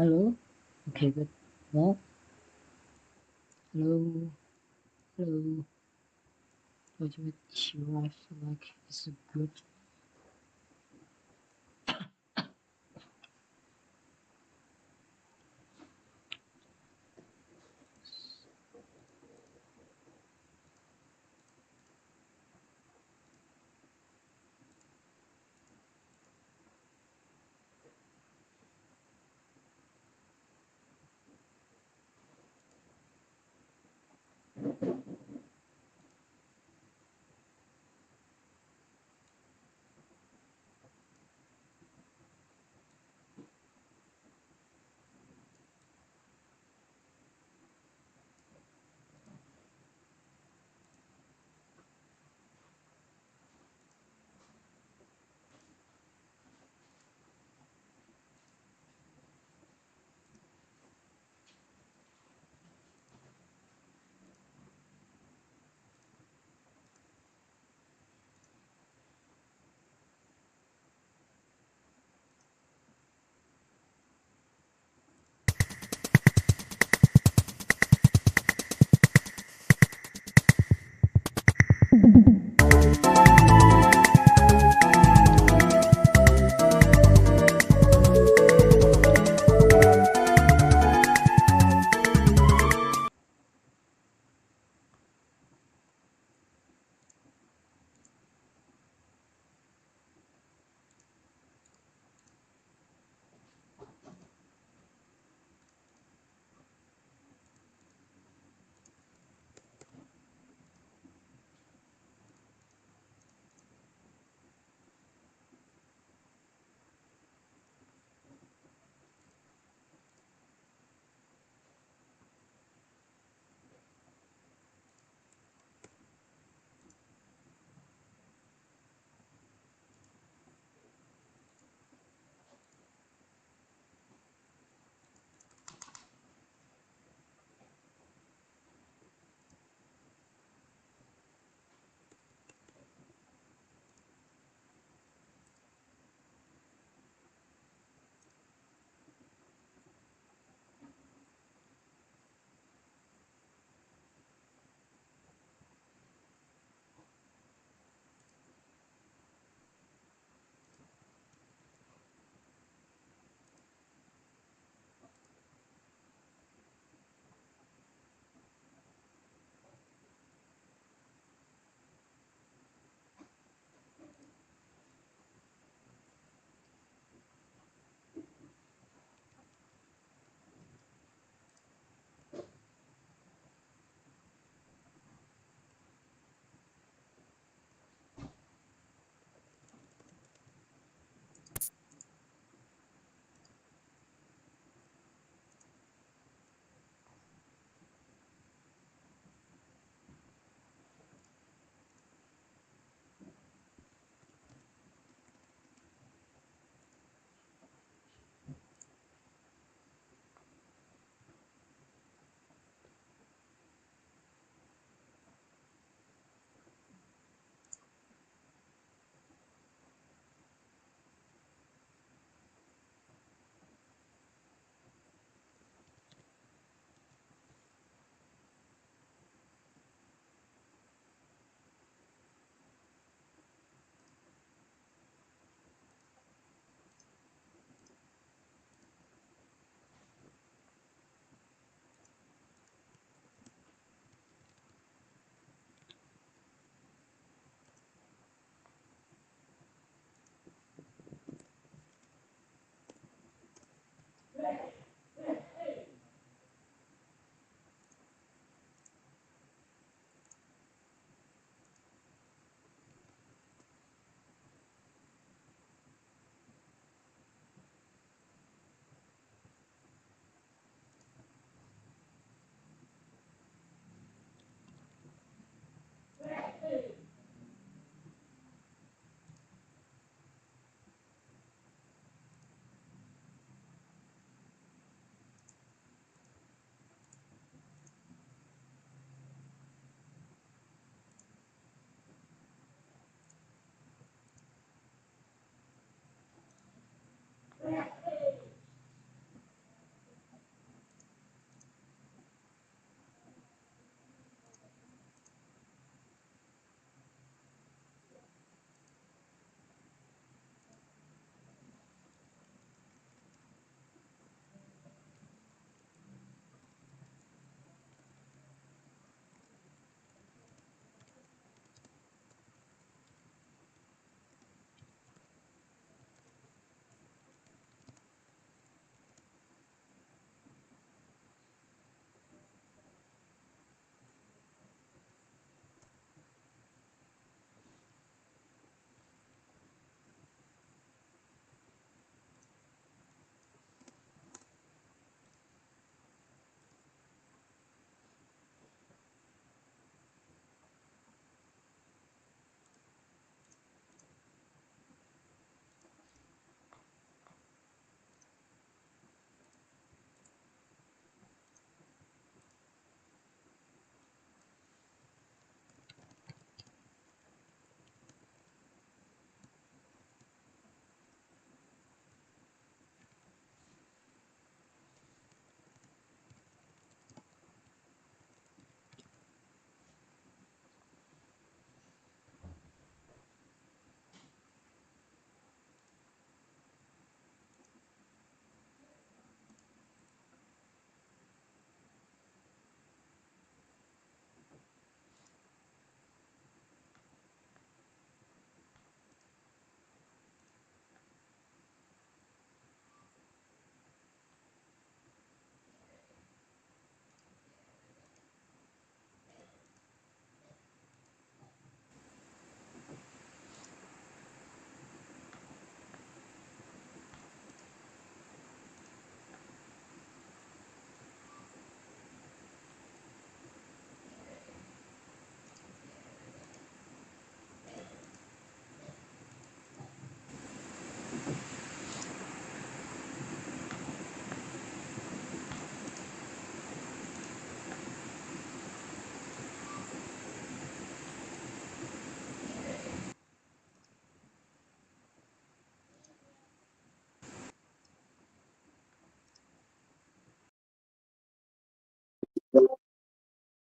Hello? Okay, good. Well, hello, hello. Ultimate issue, I feel like it's a good.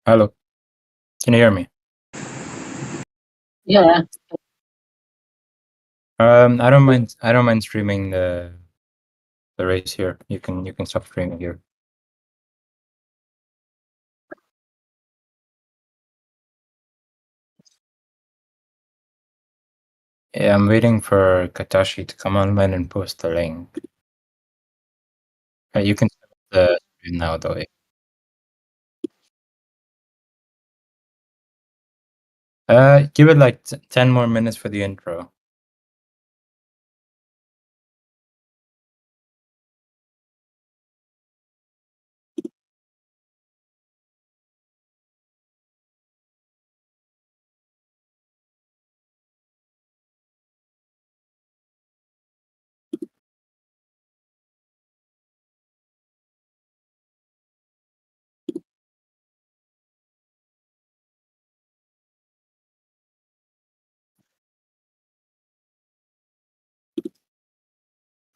Hello, can you hear me? Yeah. I don't mind. I don't mind streaming the race here. You can stop streaming here. Yeah, I'm waiting for Katashi to come online and post the link. You can start the stream now, though. Give it like 10 more minutes for the intro.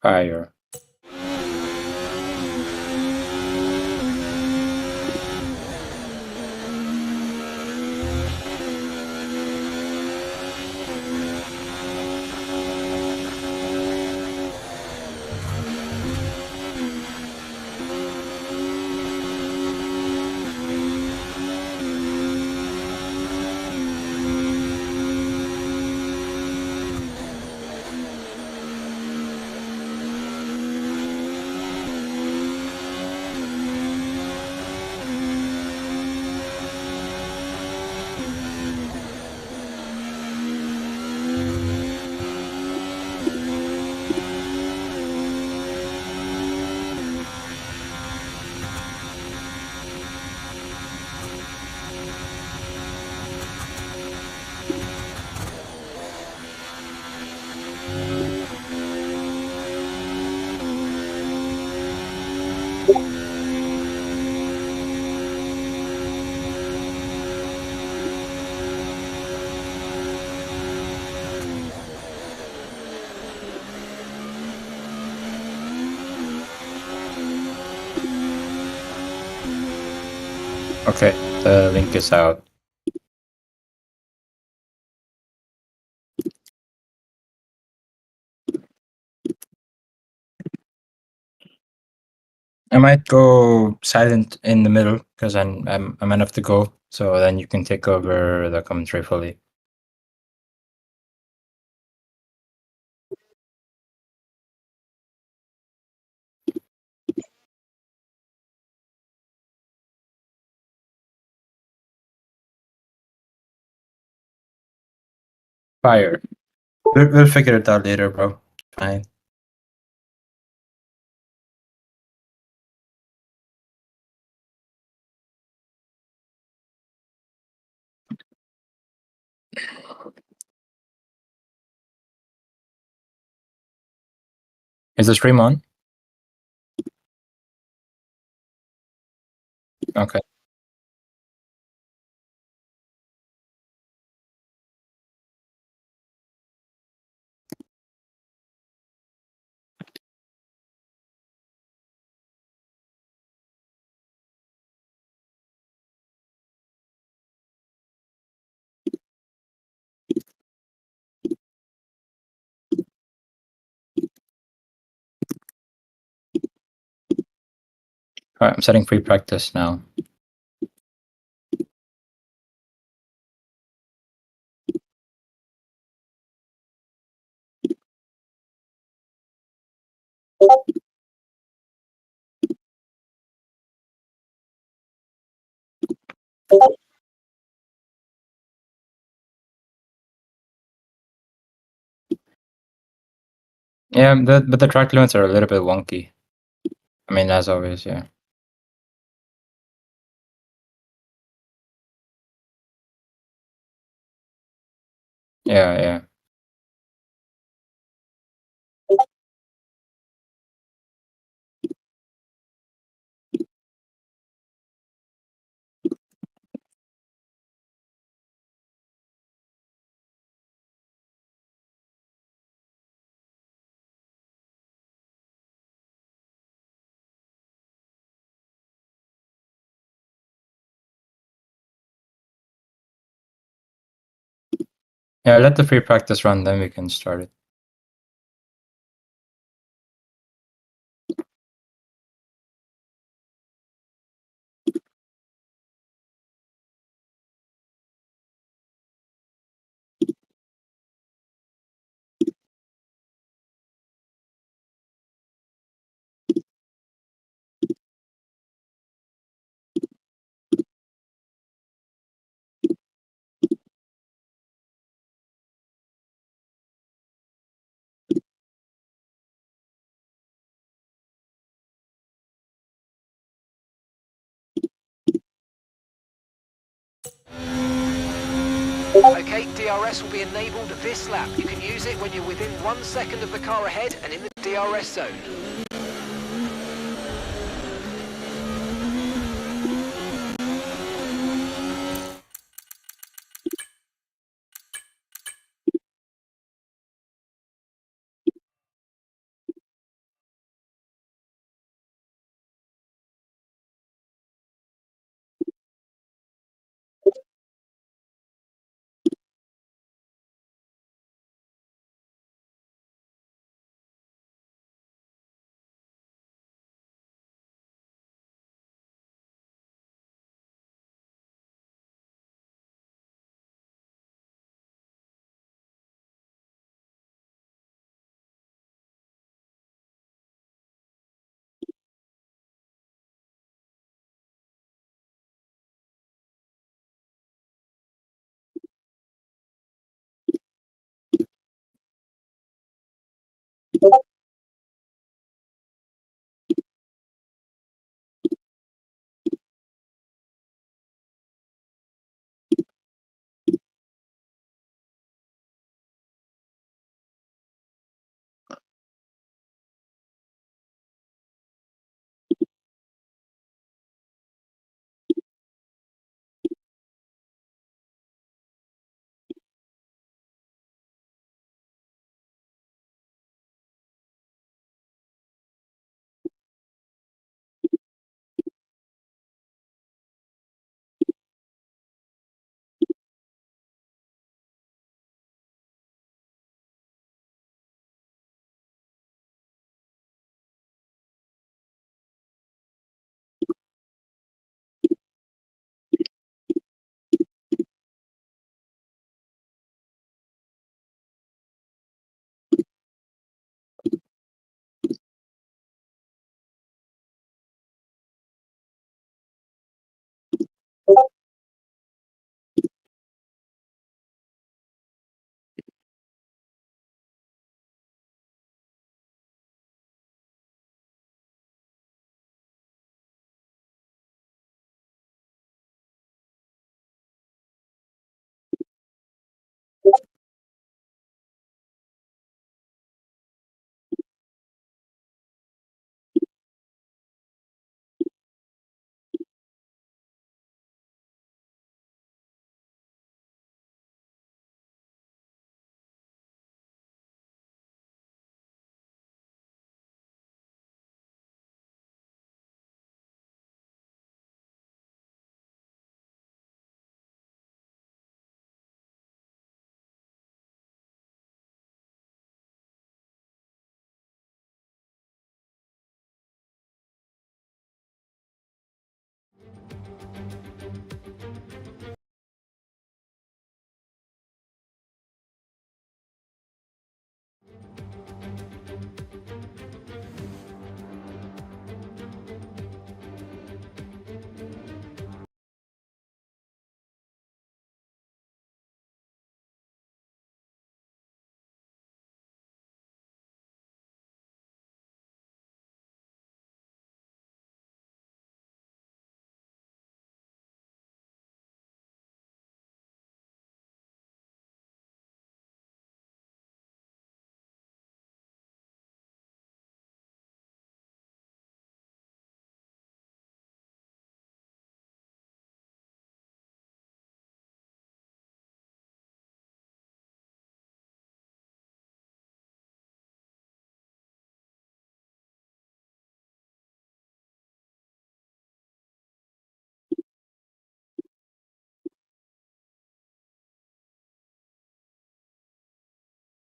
Fire. Okay, the link is out. I might go silent in the middle because I'm enough to go. So then you can take over the commentary fully. Fire. We'll figure it out later, bro. Fine. Is the stream on? Okay. All right, I'm setting free practice now. Yeah, but the track limits are a little bit wonky. I mean, as always, yeah. Yeah, yeah. Yeah, let the free practice run, then we can start it. Okay, DRS will be enabled this lap. You can use it when you're within 1 second of the car ahead and in the DRS zone.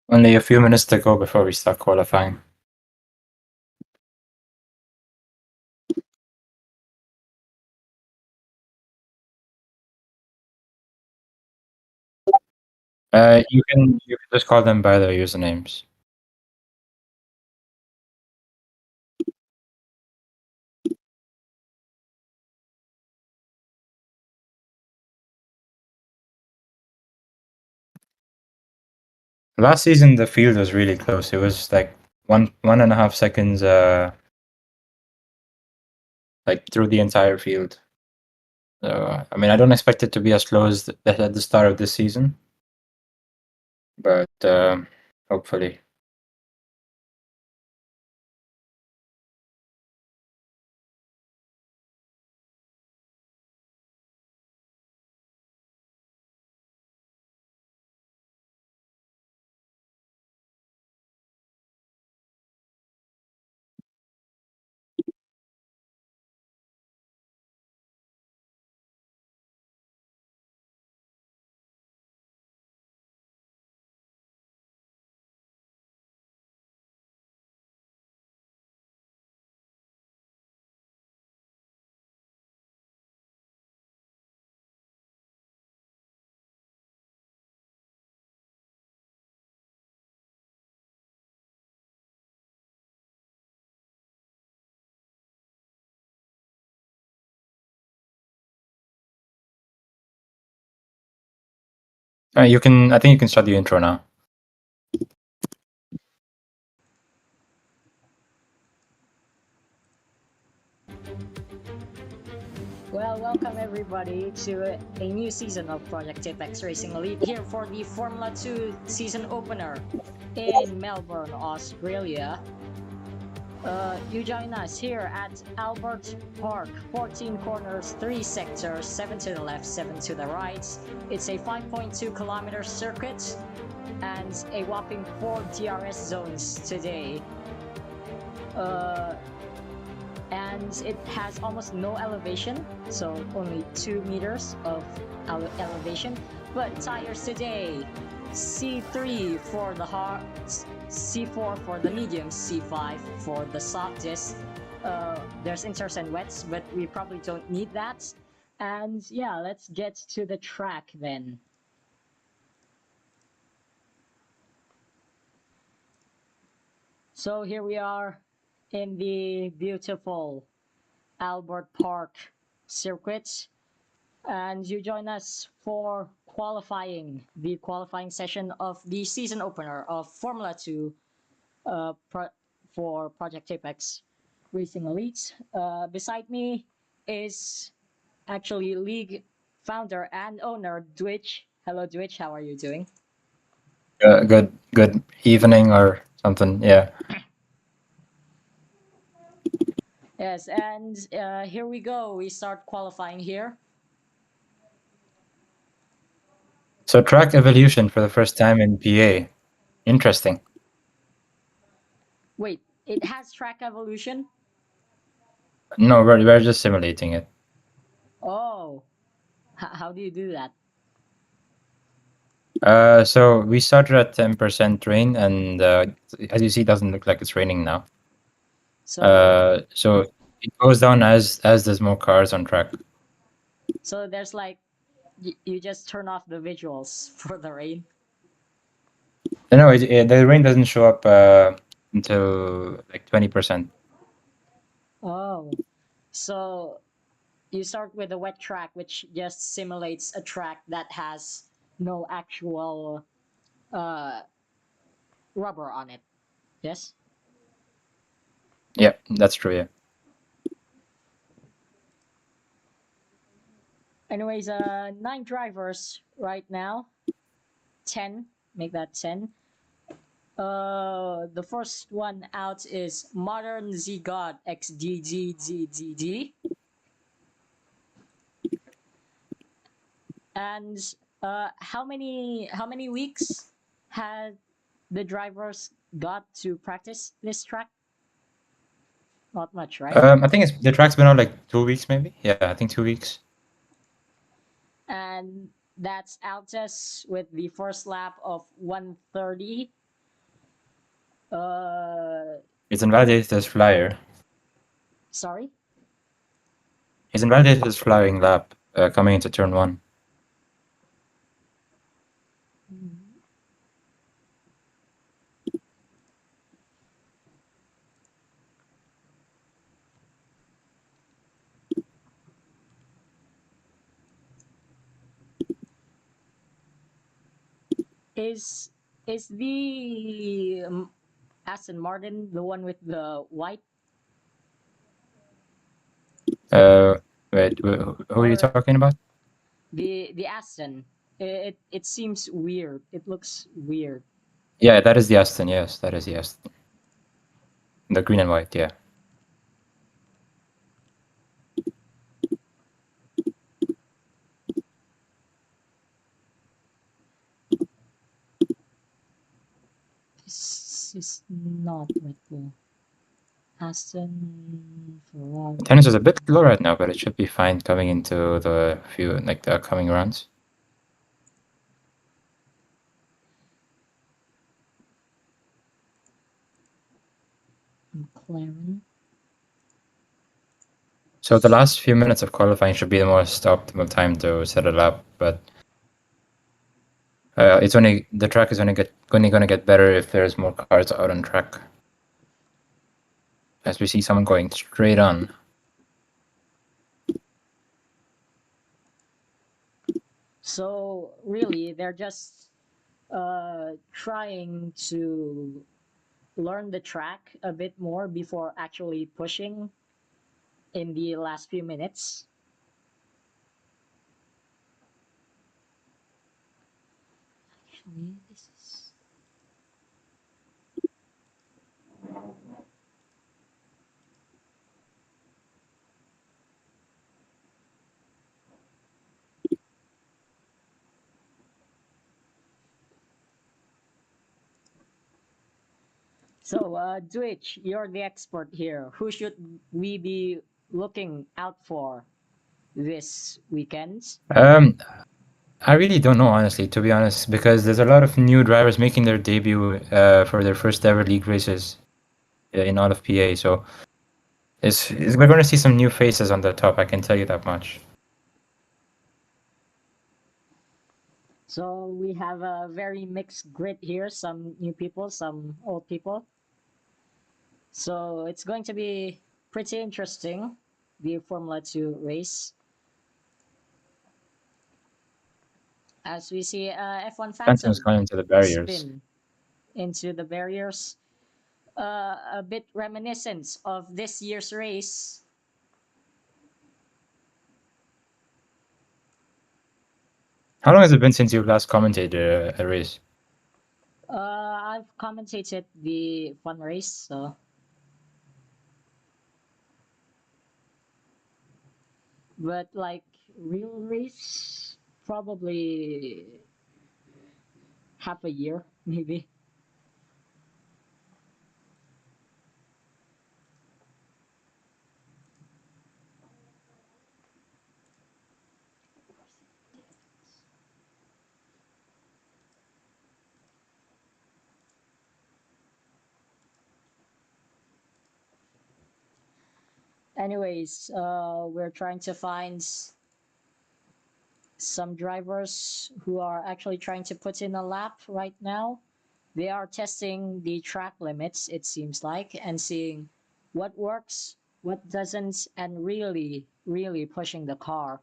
Only a few minutes to go before we start qualifying. You can just call them by their usernames. Last season, the field was really close. It was like 1.5 seconds, like through the entire field. So, I mean, I don't expect it to be as slow as at the start of this season, but hopefully. You can. I think you can start the intro now. Well, welcome everybody to a new season of Project Apex Racing Elite here for the Formula 2 season opener in Melbourne, Australia. You join us here at Albert Park, 14 corners, 3 sectors, 7 to the left, 7 to the right. It's a 5.2 kilometer circuit and a whopping 4 DRS zones today. And it has almost no elevation, so only 2 meters of elevation. But tires today, C3 for the hard, C4 for the medium, C5 for the softest. There's inters and wets, but we probably don't need that. And yeah, let's get to the track then. So here we are in the beautiful Albert Park circuit, and you join us for the qualifying session of the season opener of Formula 2 for Project Apex Racing Elite. Beside me is actually League founder and owner Dwitch. Hello Dwitch, how are you doing? Good evening or something. Yeah. Yes, and here we go. We start qualifying here. So track evolution for the first time in PA. Interesting. Wait, it has track evolution? No, we're just simulating it. Oh, how do you do that? So we started at 10% rain, and as you see, it doesn't look like it's raining now. So it goes down as there's more cars on track. So there's like you just turn off the visuals for the rain. No, the rain doesn't show up until like 20%. Oh, so you start with a wet track, which just simulates a track that has no actual rubber on it. Yes. Yeah, that's true. Yeah. Anyways, 9 drivers right now. 10. Make that 10. The first one out is Modern Z God XDGGGD. And how many weeks had the drivers got to practice this track? Not much, right? I think the track's been out like 2 weeks, maybe. Yeah, I think 2 weeks. And that's Altus with the first lap of 1:30. He's invalidated his flyer. Sorry? He's invalidated his flying lap coming into turn 1. Is the Aston Martin the one with the white? Wait, who are you Or talking about? the Aston? It seems weird. It looks weird. Yeah, that is the Aston. Yes, that is the Aston. The green and white, yeah. This is not Red Bull. Aston Ferrari. Tennis is a bit low right now, but it should be fine coming into the upcoming rounds. McLaren. So the last few minutes of qualifying should be the most optimal time to set a lap, but the track is only going to get better if there's more cars out on track. As we see someone going straight on. So really, they're just trying to learn the track a bit more before actually pushing in the last few minutes. Actually, this is. So, Twitch, you're the expert here. Who should we be looking out for this weekend? I really don't know, honestly, to be honest, because there's a lot of new drivers making their debut for their first ever league races in all of PA. So we're going to see some new faces on the top. I can tell you that much. So we have a very mixed grid here. Some new people, some old people. So it's going to be pretty interesting, the Formula 2 race. As we see F1 Phantom is Phantom going into the barriers. spin into the barriers. A bit reminiscent of this year's race. How long has it been since you last commentated a race? I've commentated the fun race, so. But like real race, probably half a year, maybe. Anyways, we're trying to find some drivers who are actually trying to put in a lap right now. They are testing the track limits, it seems like, and seeing what works, what doesn't, and really, really pushing the car.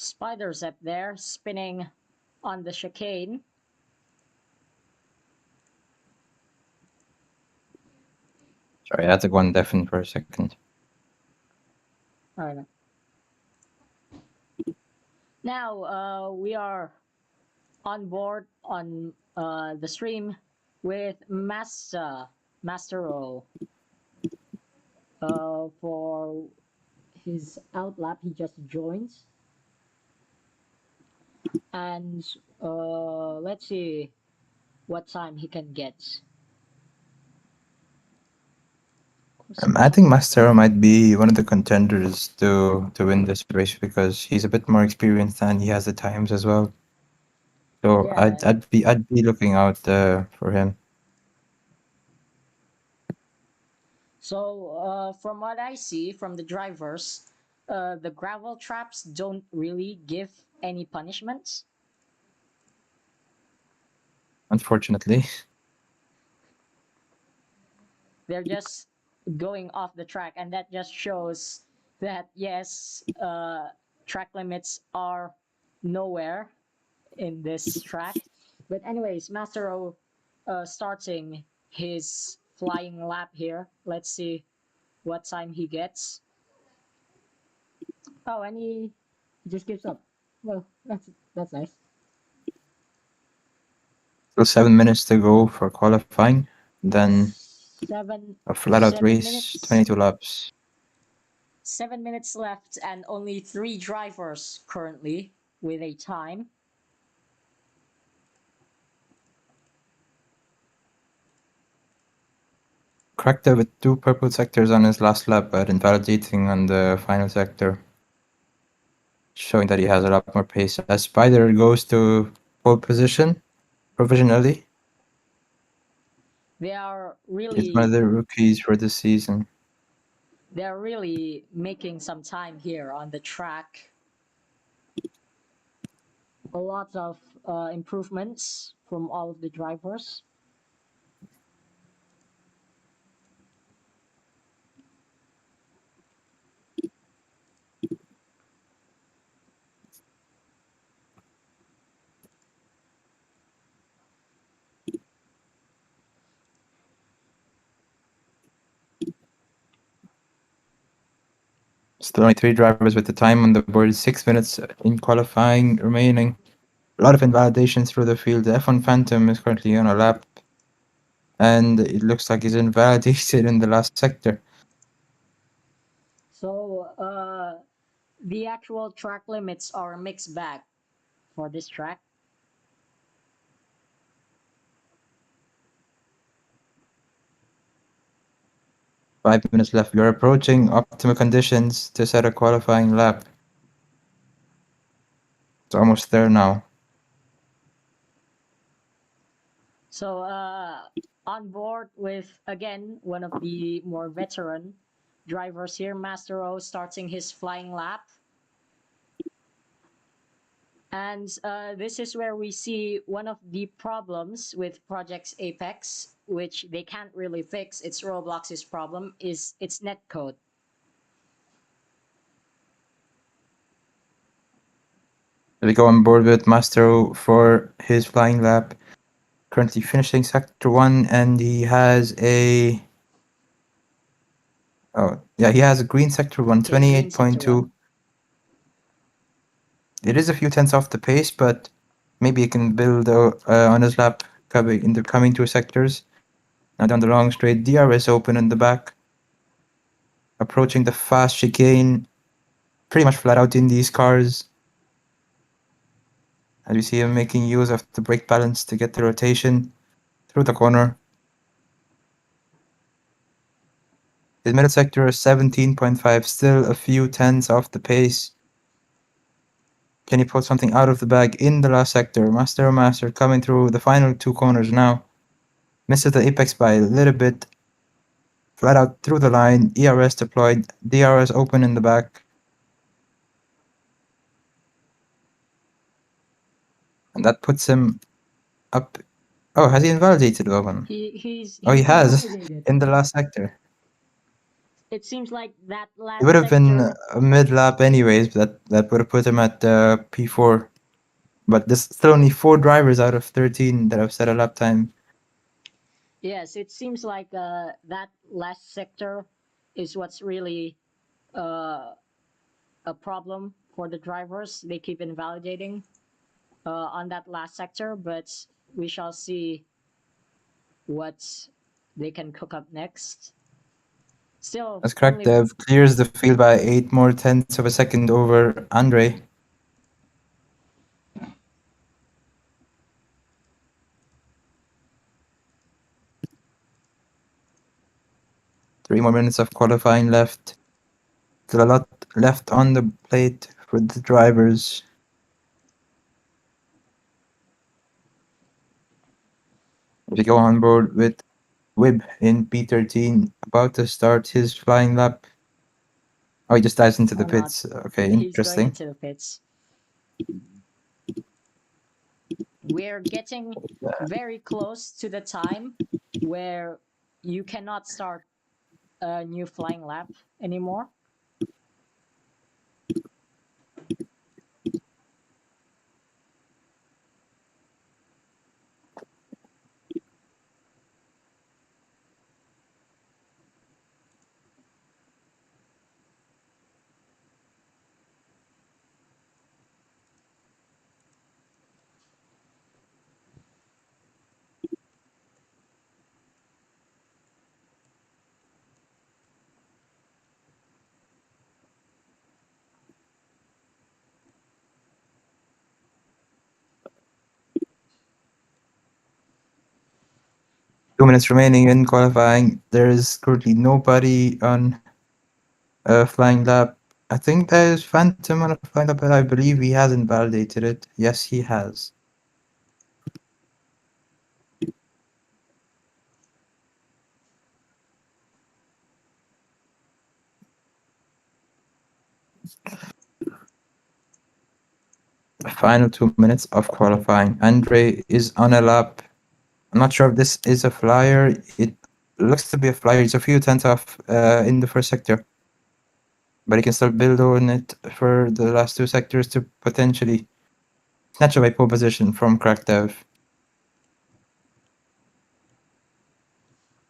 Spiders up there spinning on the chicane. Sorry, I had to go on deafen for a second. All right. Now we are on board on the stream with Mastero for his outlap. He just joined. And let's see what time he can get. I think Mastero might be one of the contenders to win this race because he's a bit more experienced and he has the times as well. So Yeah. I'd be looking out for him. So from what I see from the drivers, the gravel traps don't really give any punishments. Unfortunately, They're just going off the track, and that just shows that yes, track limits are nowhere in this track. But anyways, Mastero starting his flying lap here. Let's see what time he gets. Oh, and he just gives up. Well, that's nice. still 7 minutes to go for qualifying. Then Seven a flat-out seven race, minutes 22 laps. 7 minutes left, and only 3 drivers currently with a time. Cracked it with 2 purple sectors on his last lap, but invalidating on the final sector, showing that he has a lot more pace. As Spider goes to pole position provisionally, They are he's one of really the rookies for this season. they're really making some time here on the track. A lot of improvements from all of the drivers. Still only 3 drivers with the time on the board. 6 minutes in qualifying remaining. A lot of invalidations through the field. The F1 Phantom is currently on a lap, and it looks like he's invalidated in the last sector. So the actual track limits are a mixed bag for this track. 5 minutes left. We are approaching optimal conditions to set a qualifying lap. It's almost there now. So on board with again one of the more veteran drivers here, Mastero starting his flying lap. And this is where we see one of the problems with Project Apex, which they can't really fix. It's Roblox's problem, is its netcode. We go on board with Mastero for his flying lap. Currently finishing sector 1, and he has a... Oh, yeah, he has a green sector 1, Okay, green sector 28.2. one. It is a few tenths off the pace, but maybe he can build on his lap in the coming 2 sectors. Now down the long straight, DRS open in the back. Approaching the fast chicane. Pretty much flat out in these cars. As we see him making use of the brake balance to get the rotation through the corner. His middle sector is 17.5, still a few tenths off the pace. Can he pull something out of the bag in the last sector? Master coming through the final 2 corners now. Misses the apex by a little bit. Flat out through the line. ERS deployed. DRS open in the back. And that puts him up. Oh, has he invalidated Owen? He's Oh, he has invalidated. in the last sector. It seems like that It last would have been sector. a mid lap anyways. That would have put him at P4. But there's still only 4 drivers out of 13 that have set a lap time. Yes, it seems like that last sector is what's really a problem for the drivers. They keep invalidating on that last sector, but we shall see what they can cook up next. Still, As Crack only Dev clears the field by 8 more tenths of a second over Andre. Three more minutes of qualifying left. Still a lot left on the plate for the drivers. We go on board with Wib in P13, about to start his flying lap. Oh, he just dives into the or not. pits. Okay, He's going interesting. into the pits. We're getting very close to the time where you cannot start a new flying lap anymore. 2 minutes remaining in qualifying. There is currently nobody on a flying lap. I think there is Phantom on a flying lap, but I believe he hasn't validated it. Yes, he has. Final 2 minutes of qualifying. Andre is on a lap. I'm not sure if this is a flyer. It looks to be a flyer. It's a few tenths off in the first sector. But he can still build on it for the last two sectors to potentially snatch away pole position from Crack Dev.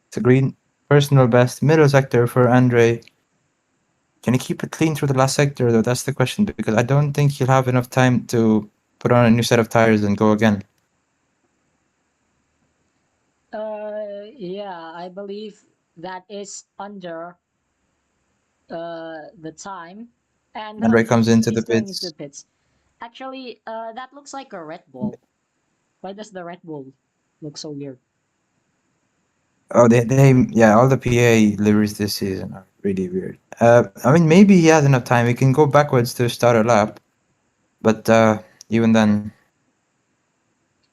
It's a green personal best middle sector for Andre. Can he keep it clean through the last sector though? That's the question, because I don't think he'll have enough time to put on a new set of tires and go again. Yeah, I believe that is under the time. And Andre comes into the he's going into pits. the pits. Actually, that looks like a Red Bull. Why does the Red Bull look so weird? Oh, yeah, all the PA liveries this season are really weird. I mean, maybe he has enough time. He can go backwards to start a lap, but even then,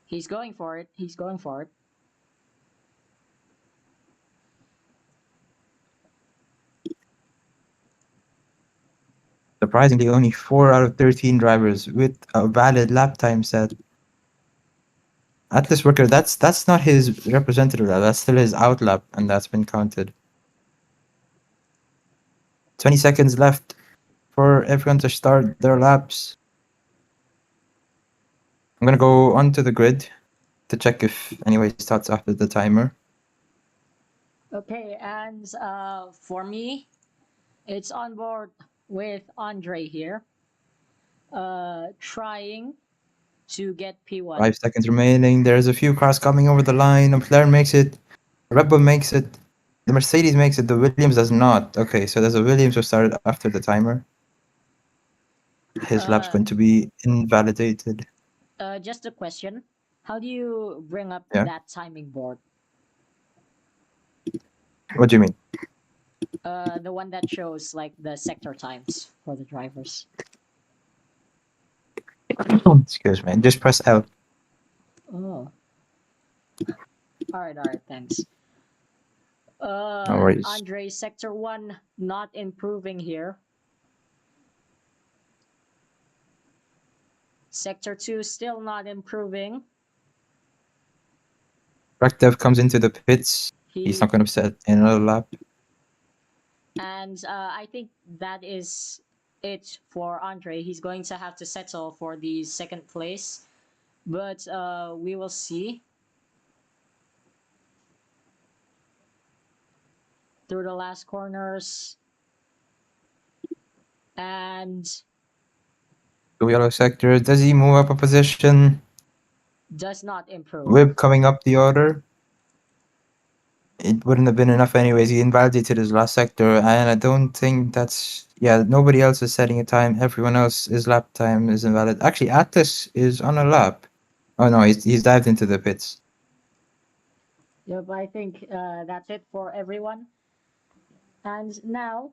He's going for it. He's going for it. surprisingly, only 4 out of 13 drivers with a valid lap time set. Atlas Worker, that's not his representative lap. That's still his out lap, and that's been counted. 20 seconds left for everyone to start their laps. I'm gonna go onto the grid to check if anybody starts after the timer. Okay, and for me, it's on board with Andre here. Trying to get P1. 5 seconds remaining. There's a few cars coming over the line. A McLaren makes it. The Red Bull makes it. The Mercedes makes it. The Williams does not. Okay, so there's a Williams who started after the timer. His lap's going to be invalidated. Just a question. How do you bring up Yeah. that timing board? What do you mean? The one that shows like the sector times for the drivers. Excuse me. Just press L. Oh. All right, thanks. No worries. Andre, sector 1 not improving here. Sector 2 still not improving. Rakdev comes into the pits. He's not going to set another lap. And I think that is it for Andre. He's going to have to settle for the second place. But we will see. Through the last corners. And Two yellow sectors. Does he move up a position? does not improve. Whip coming up the order. it wouldn't have been enough anyways. He invalidated his last sector, and I don't think that's nobody else is setting a time. Everyone else's lap time is invalid. Actually, Atlas is on a lap. Oh no, he's dived into the pits. Yep, I think that's it for everyone. And now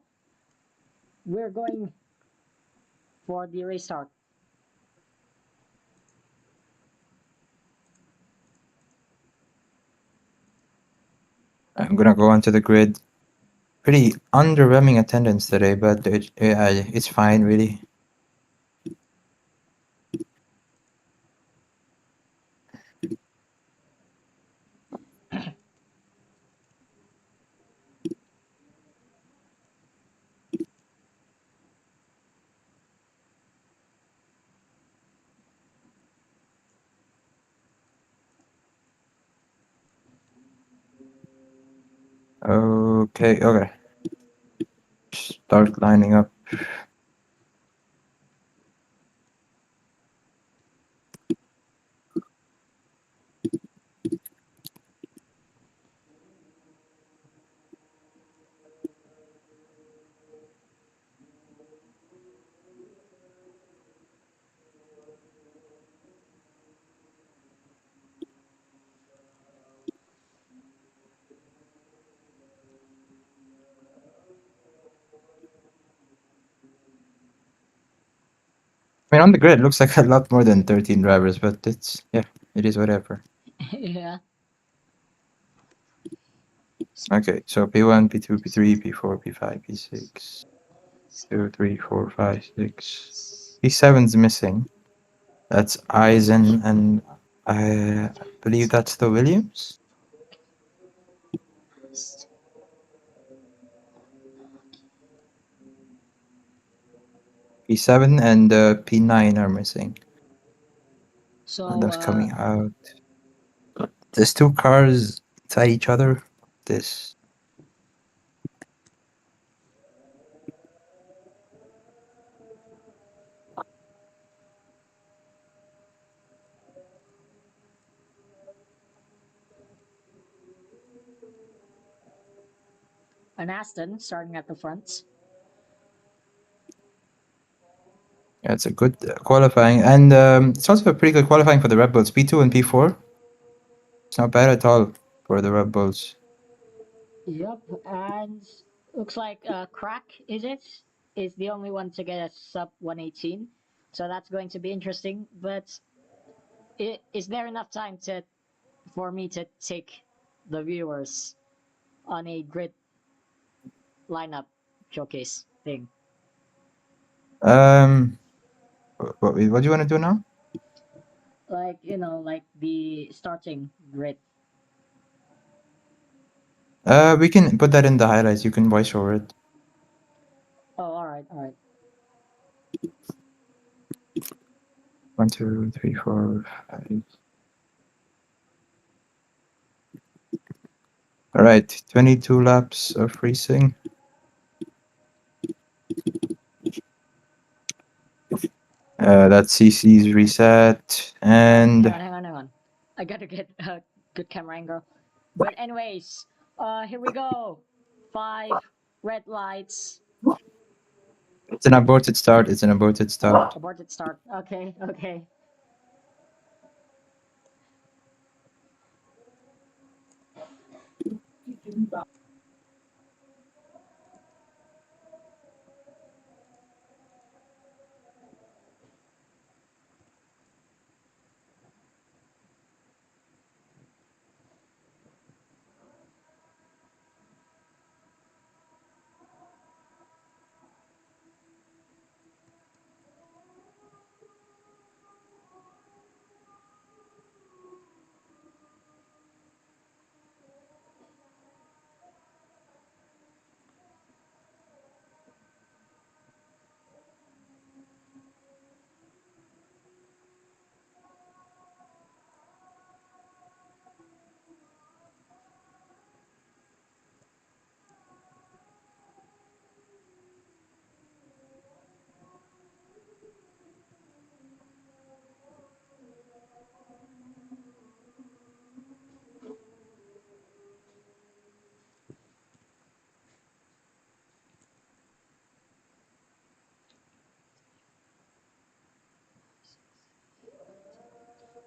we're going for the restart. I'm gonna go onto the grid. Pretty underwhelming attendance today, but it's fine, really. Okay. Start lining up. I mean, on the grid, it looks like a lot more than 13 drivers, but it is whatever. Yeah. Okay, so P1, P2, P3, P4, P5, P6, 2, 3, 4, 5, 6. P7's missing. That's Eisen, and I believe that's the Williams. P7 and P9 are missing. So And that's coming out. There's two cars inside each other. This. an Aston starting at the front. Yeah, it's a good qualifying, and it's also a pretty good qualifying for the Red Bulls. P2 and P4. It's not bad at all for the Red Bulls. Yep, and looks like Crack is the only one to get a sub 118. So that's going to be interesting. But is there enough time for me to take the viewers on a grid lineup showcase thing? What do you want to do now? Like, like the starting grid. We can put that in the highlights. You can voice over it. Oh, all right, all right. 1, 2, 3, 4, 5. All right, 22 laps of racing. That's CC's reset, and Hang on. I gotta get a good camera angle. But anyways, here we go. 5 red lights. it's an aborted start. It's an aborted start. Aborted start. Okay, okay.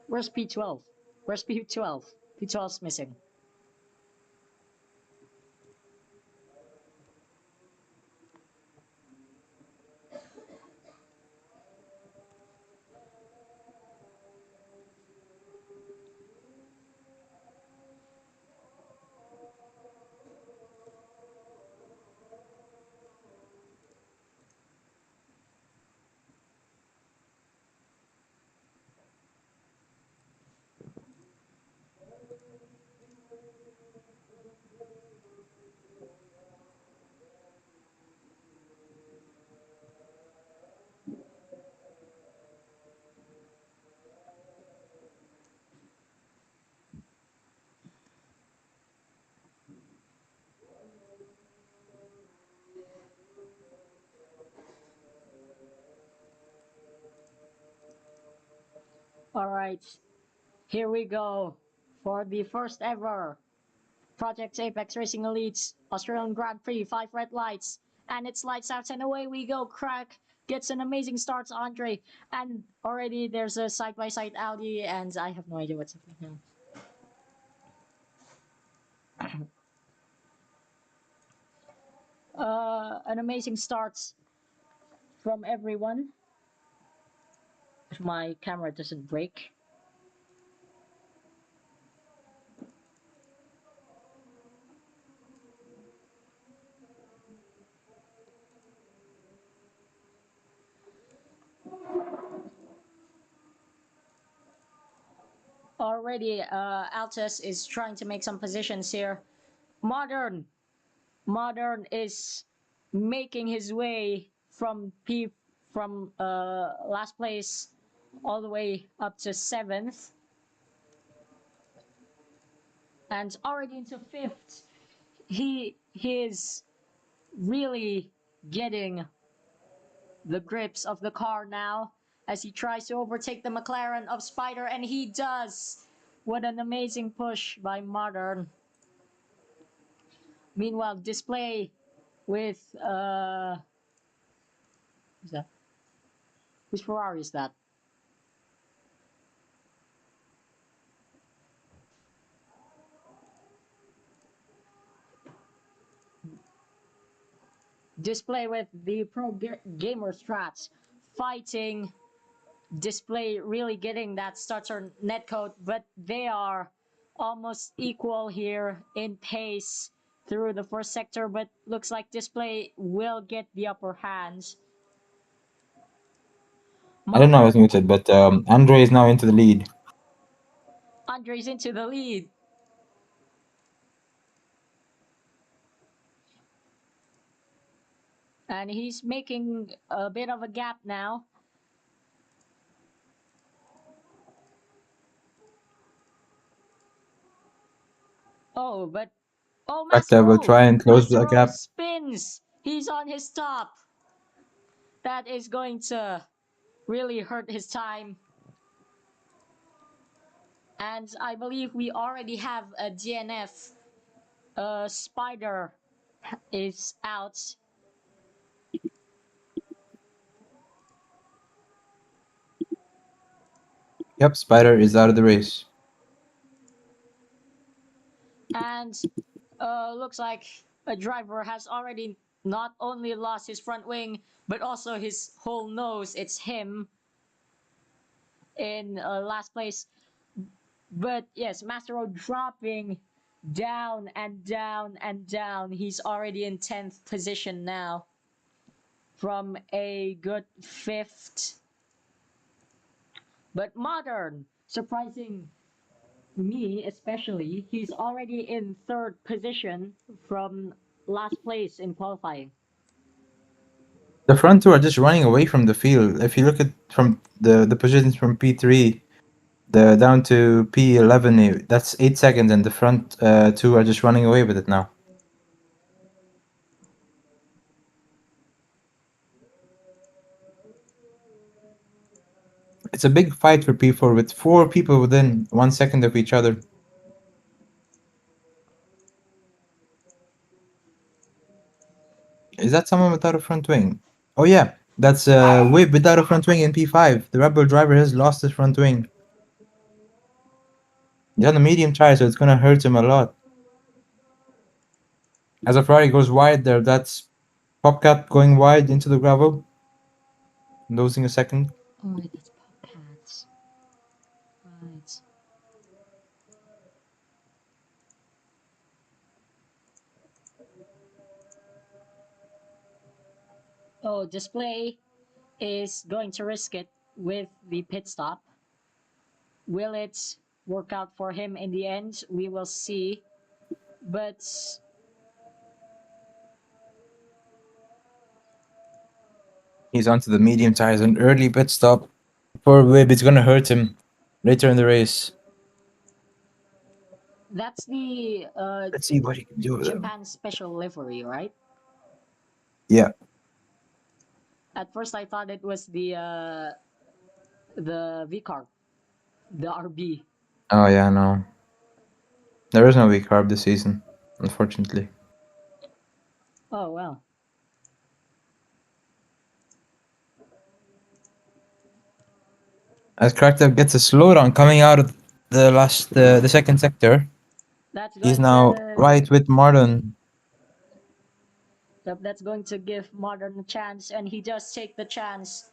Where's P12? Where's P12? P12's missing. Alright, here we go for the first ever Project Apex Racing Elite's Australian Grand Prix, 5 red lights, and it's lights out and away we go. Crack gets an amazing start, Andre, and already there's a side-by-side Audi, and I have no idea what's happening now. An amazing start from everyone. If my camera doesn't break. Already, Altus is trying to make some positions here. Modern is making his way from last place all the way up to 7th, and already into 5th. He is really getting the grips of the car now as he tries to overtake the McLaren of Spider, and he does. What an amazing push by Modern. Meanwhile, Display with who's that? Whose Ferrari is that? Display with the gamer strats fighting. Display really getting that starter netcode, but they are almost equal here in pace through the first sector, but looks like Display will get the upper hand. I don't know, I was muted, but Andre is now into the lead. Andre's into the lead. And he's making a bit of a gap now. Oh, but Factor will Masero! try and close the Masero gap. spins. He's on his top. That is going to really hurt his time. And I believe we already have a DNF. Spider is out. Yep, Spider is out of the race. And looks like a driver has already not only lost his front wing, but also his whole nose. It's him in last place. But yes, Mastero dropping down and down and down. He's already in 10th position now from a good 5th. But Modern, surprising me especially, he's already in 3rd position from last place in qualifying. The front two are just running away from the field. If you look at from the positions from P3 down to P11, that's 8 seconds, and the front two are just running away with it now. It's a big fight for P4 with 4 people within 1 second of each other. Is that someone without a front wing? Oh yeah, that's Whip without a front wing in P5. The Rebel driver has lost his front wing. He's on the medium tire, so it's gonna hurt him a lot. As a Ferrari goes wide there, that's Popcat going wide into the gravel. Losing a second. Oh, right, that's Popcats. Right. Oh, display is going to risk it with the pit stop. Will it work out for him in the end? We will see. But He's onto the medium tires. An early pit stop for Wib. It's gonna hurt him later in the race. that's the Let's see what he can do with him. Japan special livery, right? Yeah. At first, I thought it was the V car, the RB. Oh yeah, no. There is no weak carb this season, unfortunately. Oh well. As Krakow gets a slowdown coming out of the second sector, That's he's going now to right with Martin. that's going to give Modern a chance, and he does take the chance.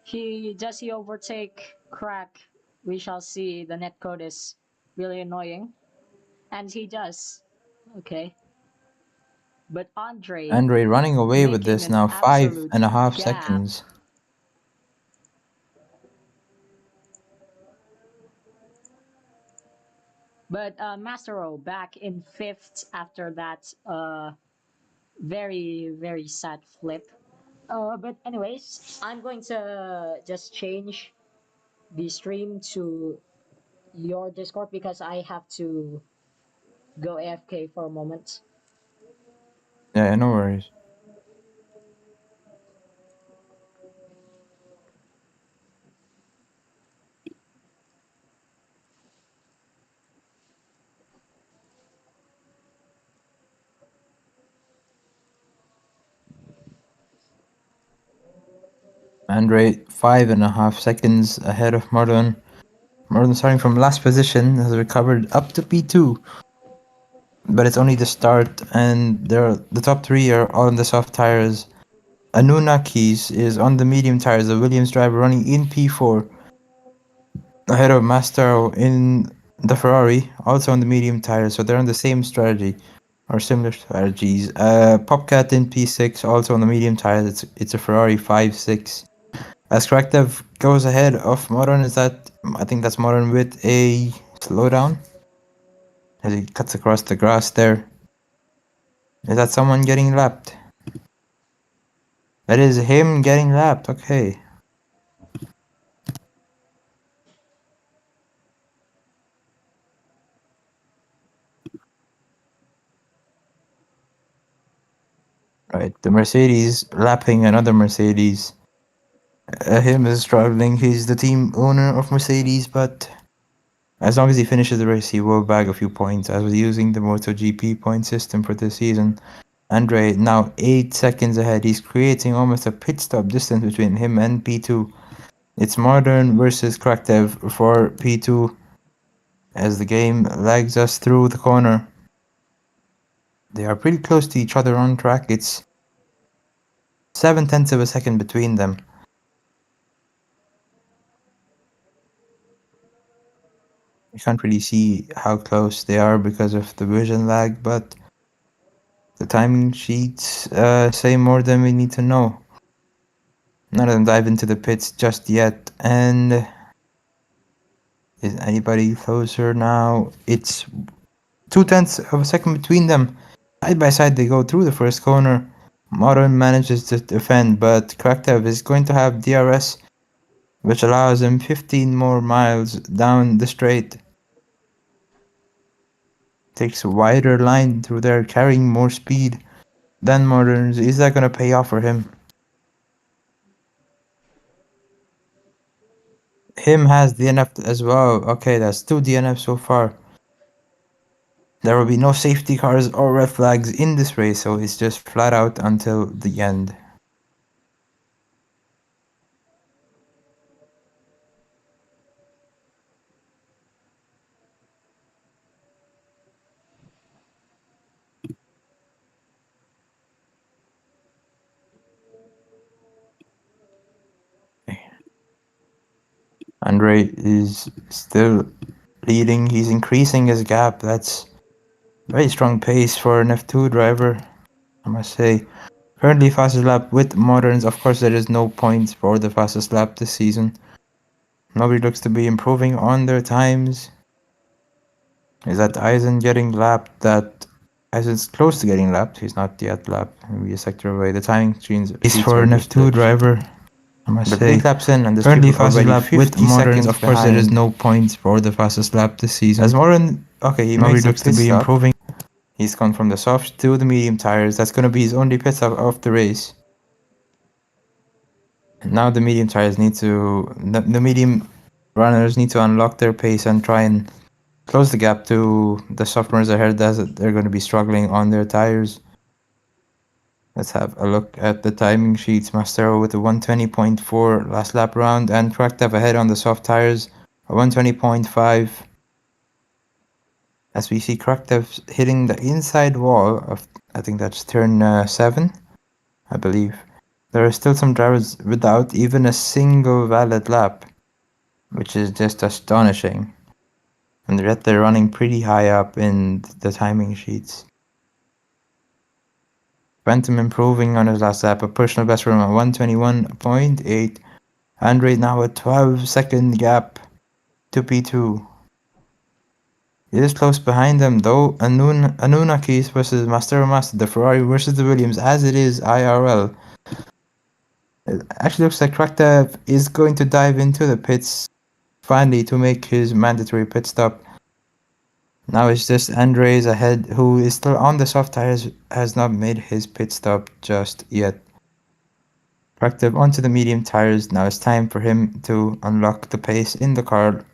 He overtake Crack? We shall see. The netcode is really annoying, and he does. Okay, but Andre Andre running away with making this an now, absolute 5.5 gap. seconds. But Mastero back in fifth after that very sad flip. But anyways, I'm going to just change the stream to your Discord because I have to go AFK for a moment. Yeah, no worries. Andre 5.5 seconds ahead of Martin. Martin starting from last position has recovered up to P2. But it's only the start, and the top three are all on the soft tires. Anunnakis is on the medium tires, the Williams driver running in P4. Ahead of Mastero in the Ferrari, also on the medium tires, so they're on the same strategy or similar strategies. Popcat in P6, also on the medium tires. It's a Ferrari 5.6. As Krachtev goes ahead of Modern, I think that's Modern with a slowdown as he cuts across the grass there. Is that someone getting lapped? That is him getting lapped. Okay. Right, the Mercedes lapping another Mercedes. Him is struggling. He's the team owner of Mercedes, but as long as he finishes the race, he will bag a few points. As was using the MotoGP point system for this season. Andre now 8 seconds ahead. He's creating almost a pit stop distance between him and P2. It's Modern versus Krachtev for P2 as the game lags us through the corner. They are pretty close to each other on track. It's 0.7 of a second between them. You can't really see how close they are because of the vision lag, but the timing sheets say more than we need to know. None of them dive into the pits just yet, and is anybody closer now? It's 0.2 of a second between them. Side by side, they go through the first corner. Modern manages to defend, but Kraktev is going to have DRS, which allows him 15 more miles down the straight. Takes a wider line through there, carrying more speed than Modern's. Is that going to pay off for him? Him has DNF as well. Okay, that's 2 DNF so far. There will be no safety cars or red flags in this race, so it's just flat out until the end. Andre is still leading. He's increasing his gap. That's very strong pace for an F2 driver, I must say. Currently fastest lap with moderns. Of course, there is no points for the fastest lap this season. Nobody looks to be improving on their times. Is that Eisen getting lapped? That Eisen's close to getting lapped. He's not yet lapped. Maybe a sector away. The timing screens is for an F2 driver, I must say. 8 laps in, and there's currently fastest lap with moderns. Of course, there is no points for the fastest lap this season. As Morin, okay, he nobody looks to be improving. He's gone from the soft to the medium tires. That's going to be his only pit stop of the race. Now the medium tires need to, the medium runners need to unlock their pace and try and close the gap to the soft runners ahead, as they're going to be struggling on their tires. Let's have a look at the timing sheets. Mastero with a 120.4 last lap round, and Krachtev ahead on the soft tires, a 120.5. As we see Krachtev hitting the inside wall of, I think that's turn 7, I believe. There are still some drivers without even a single valid lap, which is just astonishing. And yet they're running pretty high up in the timing sheets. Phantom improving on his last lap, a personal best from a 121.8. Andre now a 12-second gap to P2. It is close behind them though. Anunnakis versus Master Master, the Ferrari versus the Williams, as it is IRL. It actually looks like Krachtev is going to dive into the pits finally to make his mandatory pit stop. Now it's just Andres ahead, who is still on the soft tires, has not made his pit stop just yet. Krachtev onto the medium tires. Now it's time for him to unlock the pace in the car.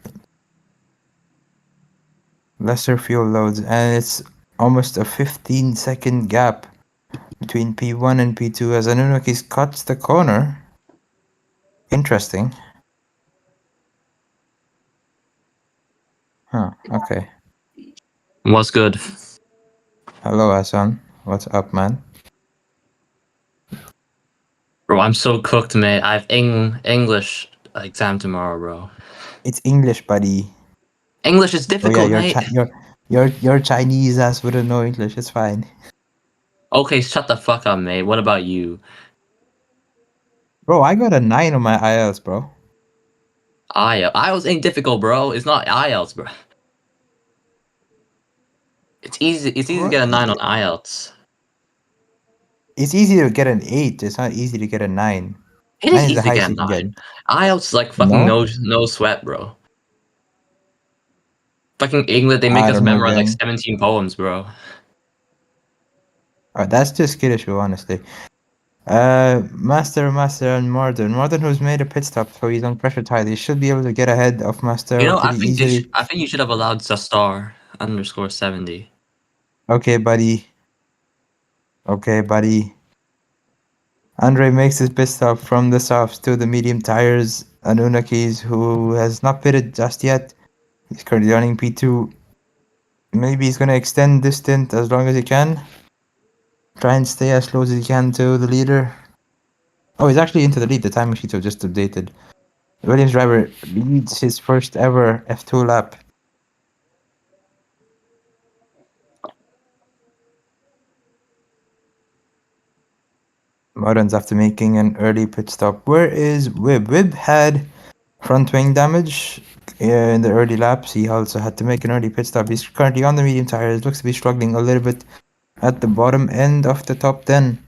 Lesser fuel loads, and it's almost a 15-second gap between P1 and P2 as Anunnakis cuts the corner. Interesting. Huh, okay. What's good? Hello, Hassan. What's up, man? Bro, I'm so cooked, mate. I have English exam tomorrow, bro. It's English, buddy. English is Oh difficult, yeah, mate. your Chinese ass wouldn't know English. It's fine. Okay, shut the fuck up, mate. What about you? Bro, I got a 9 on my IELTS, bro. IELTS ain't difficult, bro. It's not IELTS, bro. It's easy. It's easy to get a 9 on IELTS. It's easy to get an 8. It's not easy to get a 9. It 9 is is easy the to highest get a you can 9. get. IELTS is like fucking No? no sweat, bro. Fucking English, they make I us don't know, memorize like gang. 17 poems, bro. That's just skittish, honestly. Master, and Morden. Morden, who's made a pit stop, so he's on pressure tire. He should be able to get ahead of Master You know, pretty easily. I think you should have allowed Zastar underscore 70. Okay, buddy. Andre makes his pit stop from the softs to the medium tires. Anunnakis, who has not pitted just yet. He's currently running P2. Maybe he's going to extend this stint as long as he can. Try and stay as close as he can to the leader. Oh, he's actually into the lead. The timing sheets have just updated. The Williams driver leads his first ever F2 lap. Morans after making an early pit stop. Where is Wib? Wib had front wing damage in the early laps. He also had to make an early pit stop. He's currently on the medium tires. Looks to be struggling a little bit at the bottom end of the top 10.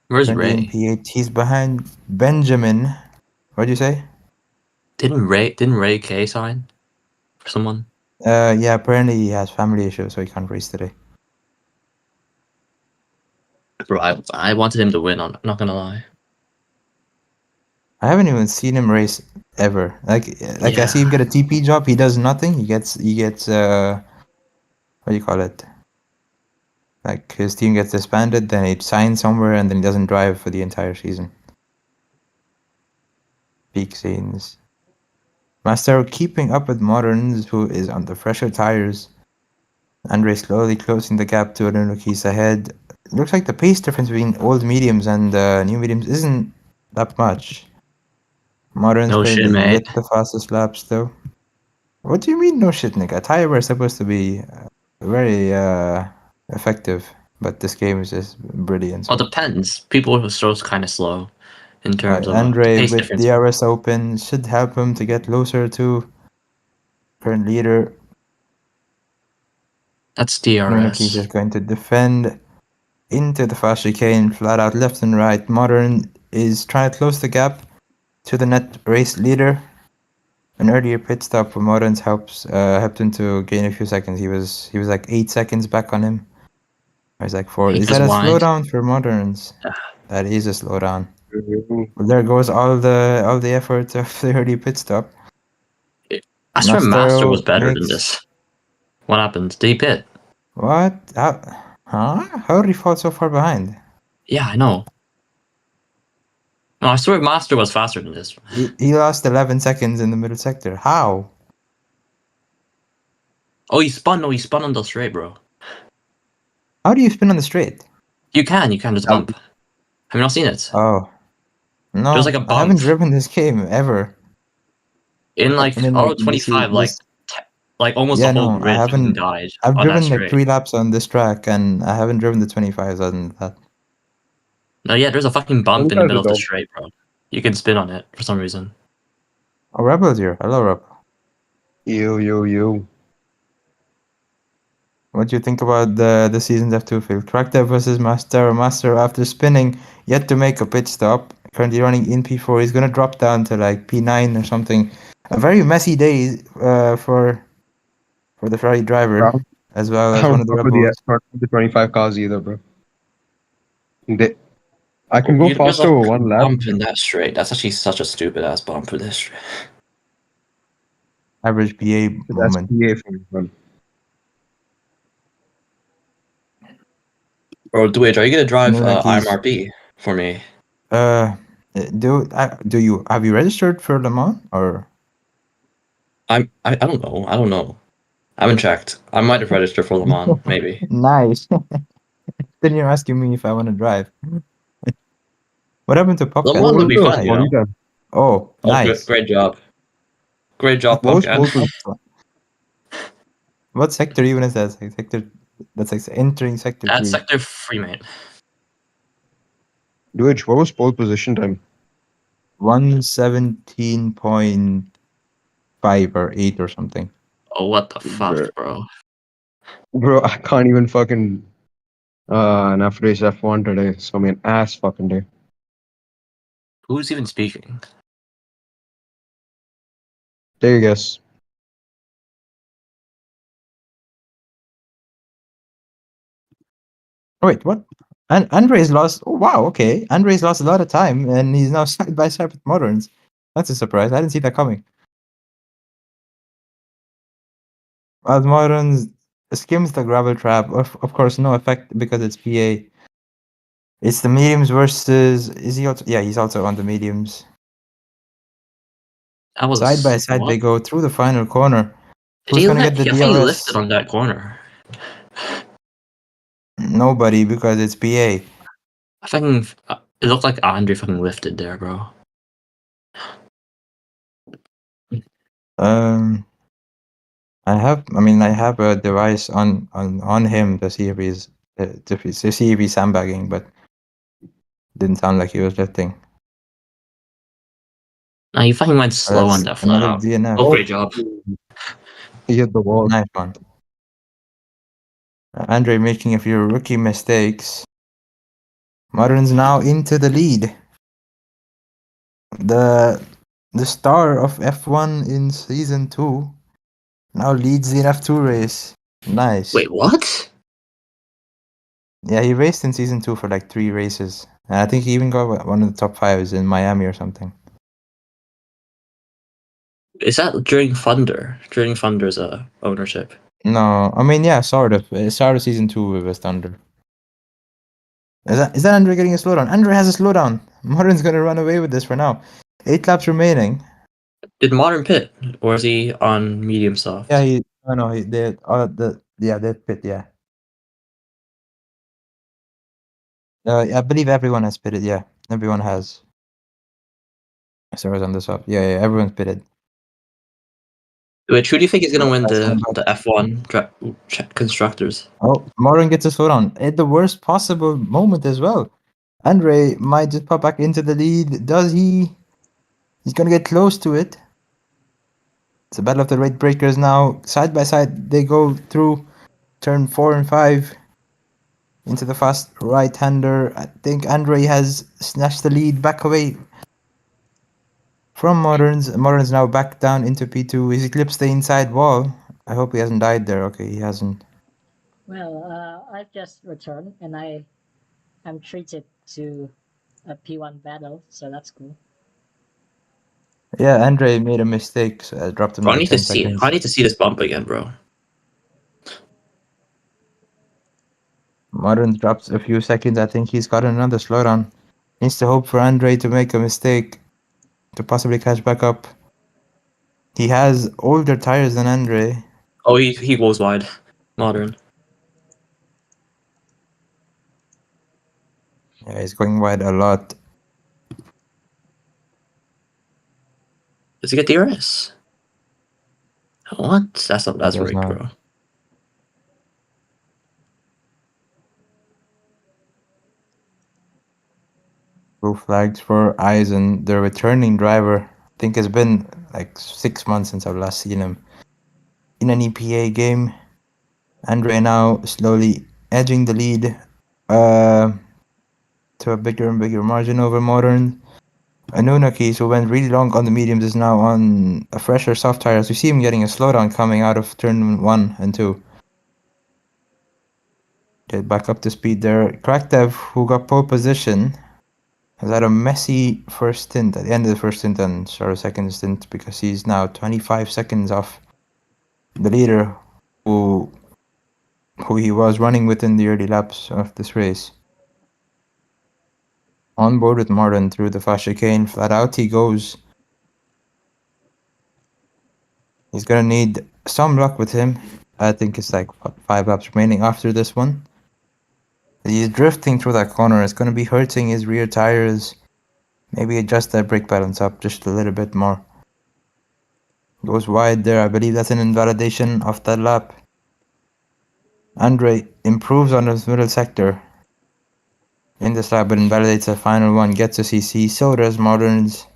Where's Currently in Ray? P8. He's behind Benjamin. What'd you say? Didn't Ray K sign for someone? Yeah, apparently he has family issues, so he can't race today. Bro, I wanted him to win. I'm not gonna lie. I haven't even seen him race ever. Like I see him get a TP job. He does nothing. He gets what do you call it? Like his team gets disbanded, then he signs somewhere, and then he doesn't drive for the entire season. Peak scenes. Master keeping up with Moderns, who is on the fresher tires. Andre slowly closing the gap to Anunnakis ahead. It looks like the pace difference between old mediums and new mediums isn't that much. Modern's No shit, currently mate. with the fastest lap still. What do you mean, no shit, Nick? A tire was supposed to be very effective, but this game is just brilliant. Well, So. depends. People were still kind of slow in terms of the Andre pace with difference. DRS open should help him to get closer to current leader. That's Dominic is DRS. going to defend into the fast chicane, flat out left and right. Modern is trying to close the gap to the net race leader. An earlier pit stop for Modern's helped him to gain a few seconds. He was like 8 seconds back on him. Or he's like 4. He Is was that a wide. slowdown for Moderns? That is a slowdown. Mhm. Well, there goes all the effort of the early pit stop. I swear Master was Mastero better than makes this. What happened? Did he pit? what? How did he fall so far behind? Yeah, I know. No, I swear Master was faster than this. He lost 11 seconds in the middle sector. How? Oh, he spun. No, he spun on the straight, bro. How do you spin on the straight? You can just bump. Have you not seen it? Oh, There's no, like a I haven't bump driven this game ever. in like I mean, like Auto this, 25, like this. like almost the Yeah, whole no, I grid fucking haven't. died I've on that driven like straight. 3 laps on this track, and I haven't driven the 25s other than that. No, yeah, there's a fucking bump in the 25s middle are of the dope. straight, bro. You can spin on it for some reason. Oh, Rebel's here. Hello, Rebel. You. What do you think about the season's F2 field? Tractor versus Master. Master, after spinning, yet to make a pit stop. Currently running in P4. He's gonna drop down to like P9 or something. A very messy day for the Ferrari driver, Bro, as well I as one don't of the fuck with Rebels. the 25 cars either, bro. I can go There's a faster with one lap. bump in that straight. That's actually such a stupid ass bump for this straight. Average PA That's moment. PA for me, man. Bro, Dwayne, are you gonna drive Like he's IMRP for me? do you have you registered for Le Mans or? I don't know. I don't know. I haven't checked. I might have registered for Le Mans, maybe. Nice. Then you're asking me if I want to drive. What happened to Le Popcat? Mans Where would did be he fun, die? you know. Oh, Oh, nice. great job. Great job, What was Pumpkin. pole position? Excellent. What sector even is that? Like sector that's like entering sector That's 3. sector 3, mate. What was pole position time? 117.5 or 8 or something. Oh, what the Bro, fuck, bro? bro, I can't even fucking an F race F1 today. It's gonna be an ass fucking day. Who's even speaking? Take a guess. Oh, wait, what? Andre's lost. Oh, wow, okay. Andre's lost a lot of time, and he's now side by side with Moderns. That's a surprise. I didn't see that coming. As Moderns skims the gravel trap, of course, no effect because it's PA. It's the mediums versus. Is he also? Yeah, he's also on the mediums. That was Side by side, they what? go through the final corner. Did Who's he gonna let? get the I think he lifted DRS? on that corner. Nobody, because it's PA. I think it looked like Andre fucking lifted there, bro. I have a device on him to see if he's to see if he's sandbagging, but didn't sound like he was lifting. No, he fucking went slow on That's that flat another out. DNF. Oh, great job. He hit the wall. Nice one. Andre making a few rookie mistakes. Modern's now into the lead. The star of F1 in season 2 now leads the F2 race. Nice. Wait, what? Yeah, he raced in season 2 for like 3 races. And I think he even got one of the top 5s in Miami or something. Is that during Thunder? During Thunder's ownership. No, I mean, yeah, sort of. It started season 2 with West Thunder. Is that Andre getting a slowdown? Andre has a slowdown. Modern's gonna run away with this for now. 8 laps remaining. Did Modern pit, or is he on medium soft? Yeah, they pit, yeah. I believe everyone has pitted, yeah. Everyone has. So I was on this up. Yeah, everyone's pitted. Wait, who do you think is gonna win That's the coming back. F1 constructors? Oh, Morin gets a slowdown at the worst possible moment as well. Andre might just pop back into the lead. Does he? He's gonna get close to it. It's a battle of the rate breakers now. Side by side, they go through turn 4 and 5 into the fast right-hander. I think Andre has snatched the lead back away from Moderns. Moderns now back down into P2. He's eclipsed the inside wall. I hope he hasn't died there. Okay, he hasn't. Well, I've just returned and I'm treated to a P1 battle, so that's cool. Yeah, Andre made a mistake, so I dropped him Bro, like 10 seconds. I need to see this bump again, bro. Modern drops a few seconds. I think he's got another slowdown. Needs to hope for Andre to make a mistake to possibly catch back up. He has older tires than Andre. Oh, he goes wide. Modern. Yeah, he's going wide a lot. Does he get DRS? What? That's Does rigged, not. bro. Blue flags for Eisen, the returning driver. I think it's been like 6 months since I've last seen him in an EPA game. Andre now slowly edging the lead to a bigger and bigger margin over Modern. Anunnaki, who went really long on the mediums, is now on a fresher soft tires. We see him getting a slowdown coming out of turn 1 and 2. Get back up to speed there. Kraktev, who got pole position, has had a messy first stint at the end of the first stint and start of second stint because he's now 25 seconds off the leader who he was running with in the early laps of this race. On board with Martin through the fast chicane, flat out he goes. He's gonna need some luck with him. I think it's like 5 laps remaining after this one. He's drifting through that corner. It's gonna be hurting his rear tires. Maybe adjust that brake balance up just a little bit more. Goes wide there. I believe that's an invalidation of that lap. Andre improves on his middle sector in this lap, but invalidates the final one. Gets a CC. So does Moderns.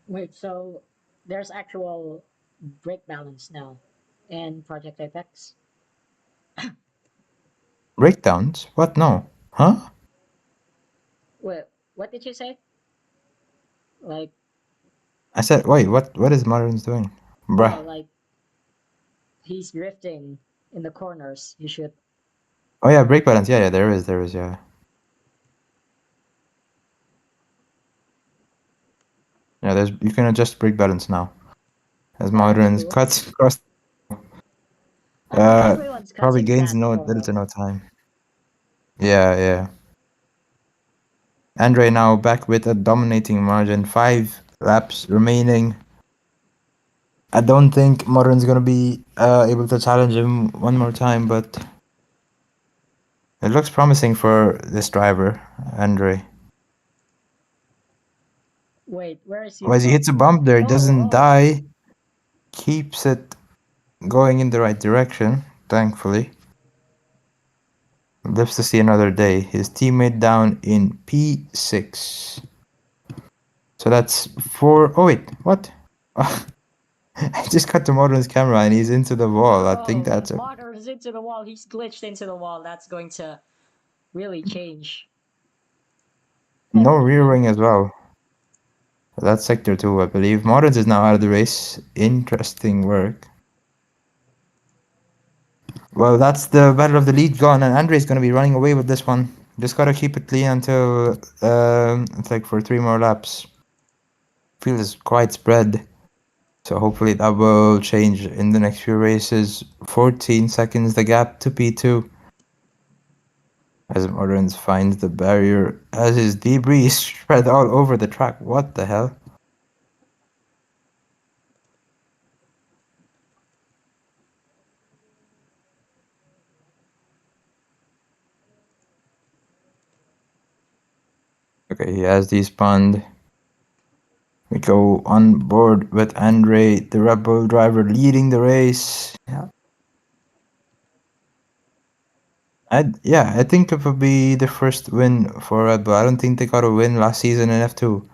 Wait, so there's actual brake balance now in Project Apex? Breakdowns? What? No. Huh? Wait, what did you say? Like, I said, wait, what is Moderns doing? Bruh. no, like, he's drifting in the corners. You should. Oh yeah, brake balance. Yeah, there is, yeah. Yeah, you can adjust brake balance now. As Oh, okay, Moderns cool. cuts across, Everyone's probably cutting gains that little to corner. no time. Yeah. Andre now back with a dominating margin. 5 laps remaining. I don't think Modern's gonna be able to challenge him one more time, but it looks promising for this driver, Andre. Wait, where is he Well, as he hits a bump there, he doesn't Oh, die. Keeps it going in the right direction, thankfully. Lives to see another day. His teammate down in P6. So that's 4. Oh, wait, what? I just cut to Modern's camera and he's into the wall. I think oh, that's a Modern's into the wall. He's glitched into the wall. That's going to really change no rear everything. wing as well. That's sector 2, I believe. Moderns is now out of the race. Interesting work. Well, that's the battle of the lead gone, and Andre's going to be running away with this one. Just got to keep it clean until it's like for 3 more laps. Field is quite spread, so hopefully that will change in the next few races. 14 seconds the gap to P2. As Moderns finds the barrier, as his debris is spread all over the track. What the hell? Okay, he has despawned. We go on board with Andre, the Red Bull driver, leading the race. I think it would be the first win for Red Bull. I don't think they got a win last season in F2.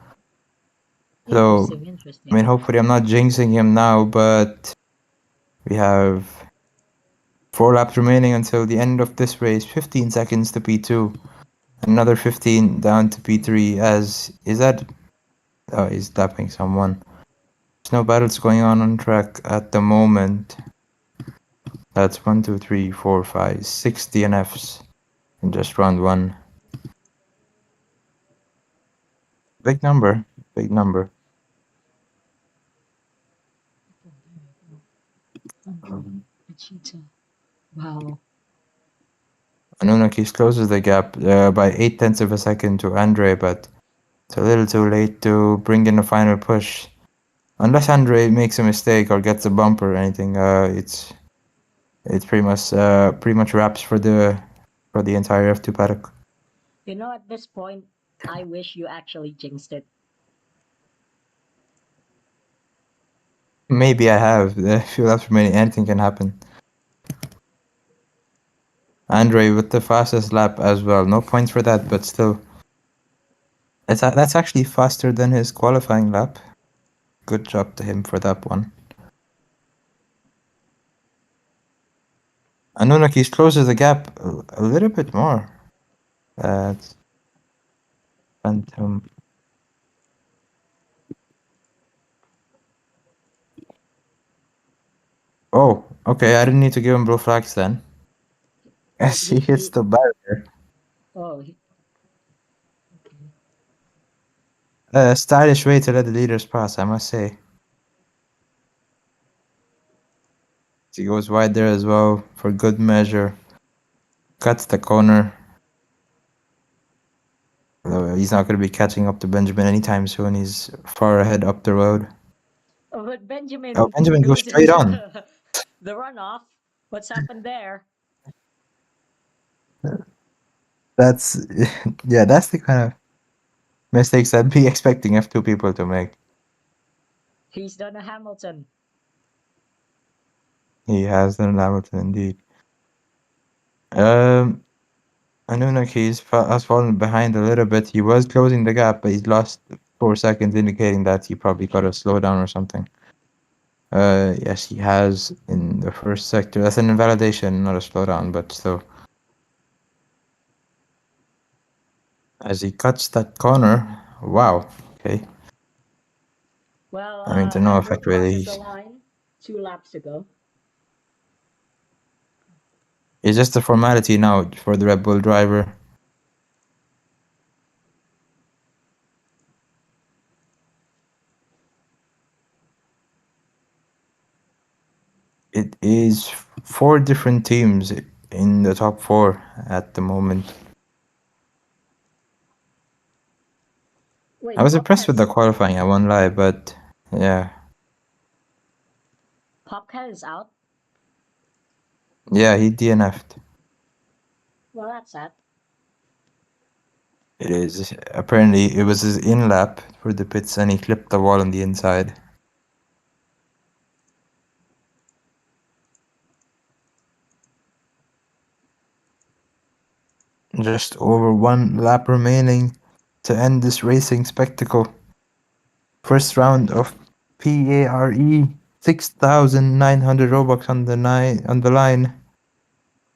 So, Interesting. I mean, hopefully I'm not jinxing him now, but we have 4 laps remaining until the end of this race. 15 seconds to P2. Another 15 down to P3 Oh, he's lapping someone. There's no battles going on track at the moment. That's 1, 2, 3, 4, 5, 6 DNFs in just round 1. Big number. Big number. Wow. Anunakis closes the gap by 0.8 of a second to Andre, but it's a little too late to bring in a final push. Unless Andre makes a mistake or gets a bump or anything, it's pretty much wraps for the entire F2 paddock. At this point, I wish you actually jinxed it. Maybe I have. A few laps remaining, anything can happen. Andre with the fastest lap as well. No points for that, but still. That's actually faster than his qualifying lap. Good job to him for that one. Anunakis closes the gap a little bit more. That's Phantom. Oh, okay. I didn't need to give him blue flags then. As he hits the barrier. Oh, Stylish way to let the leaders pass, I must say. He goes wide there as well for good measure. Cuts the corner. He's not going to be catching up to Benjamin anytime soon. He's far ahead up the road. but Benjamin. Oh, Benjamin goes straight on. The runoff. What's happened there? That's that's the kind of mistakes I'd be expecting F2 people to make. He's done a Hamilton. He has done Hamilton indeed. Anunaki has fallen behind a little bit. He was closing the gap, but he's lost 4 seconds, indicating that he probably got a slowdown or something. Yes, he has in the first sector. That's an invalidation, not a slowdown, but still. As he cuts that corner, wow. Okay. Well, I mean, to no Andrew effect really. crosses the line 2 laps ago. It's just a formality now for the Red Bull driver. It is 4 different teams in the top 4 at the moment. Wait, I was Popka impressed with the is- qualifying, I won't lie, but yeah. Popka is out. Yeah, he DNF'd. Well, that's sad. It is. Apparently, it was his in lap for the pits and he clipped the wall on the inside. Just over 1 lap remaining to end this racing spectacle. First round of PARE, 6,900 Robux on the line.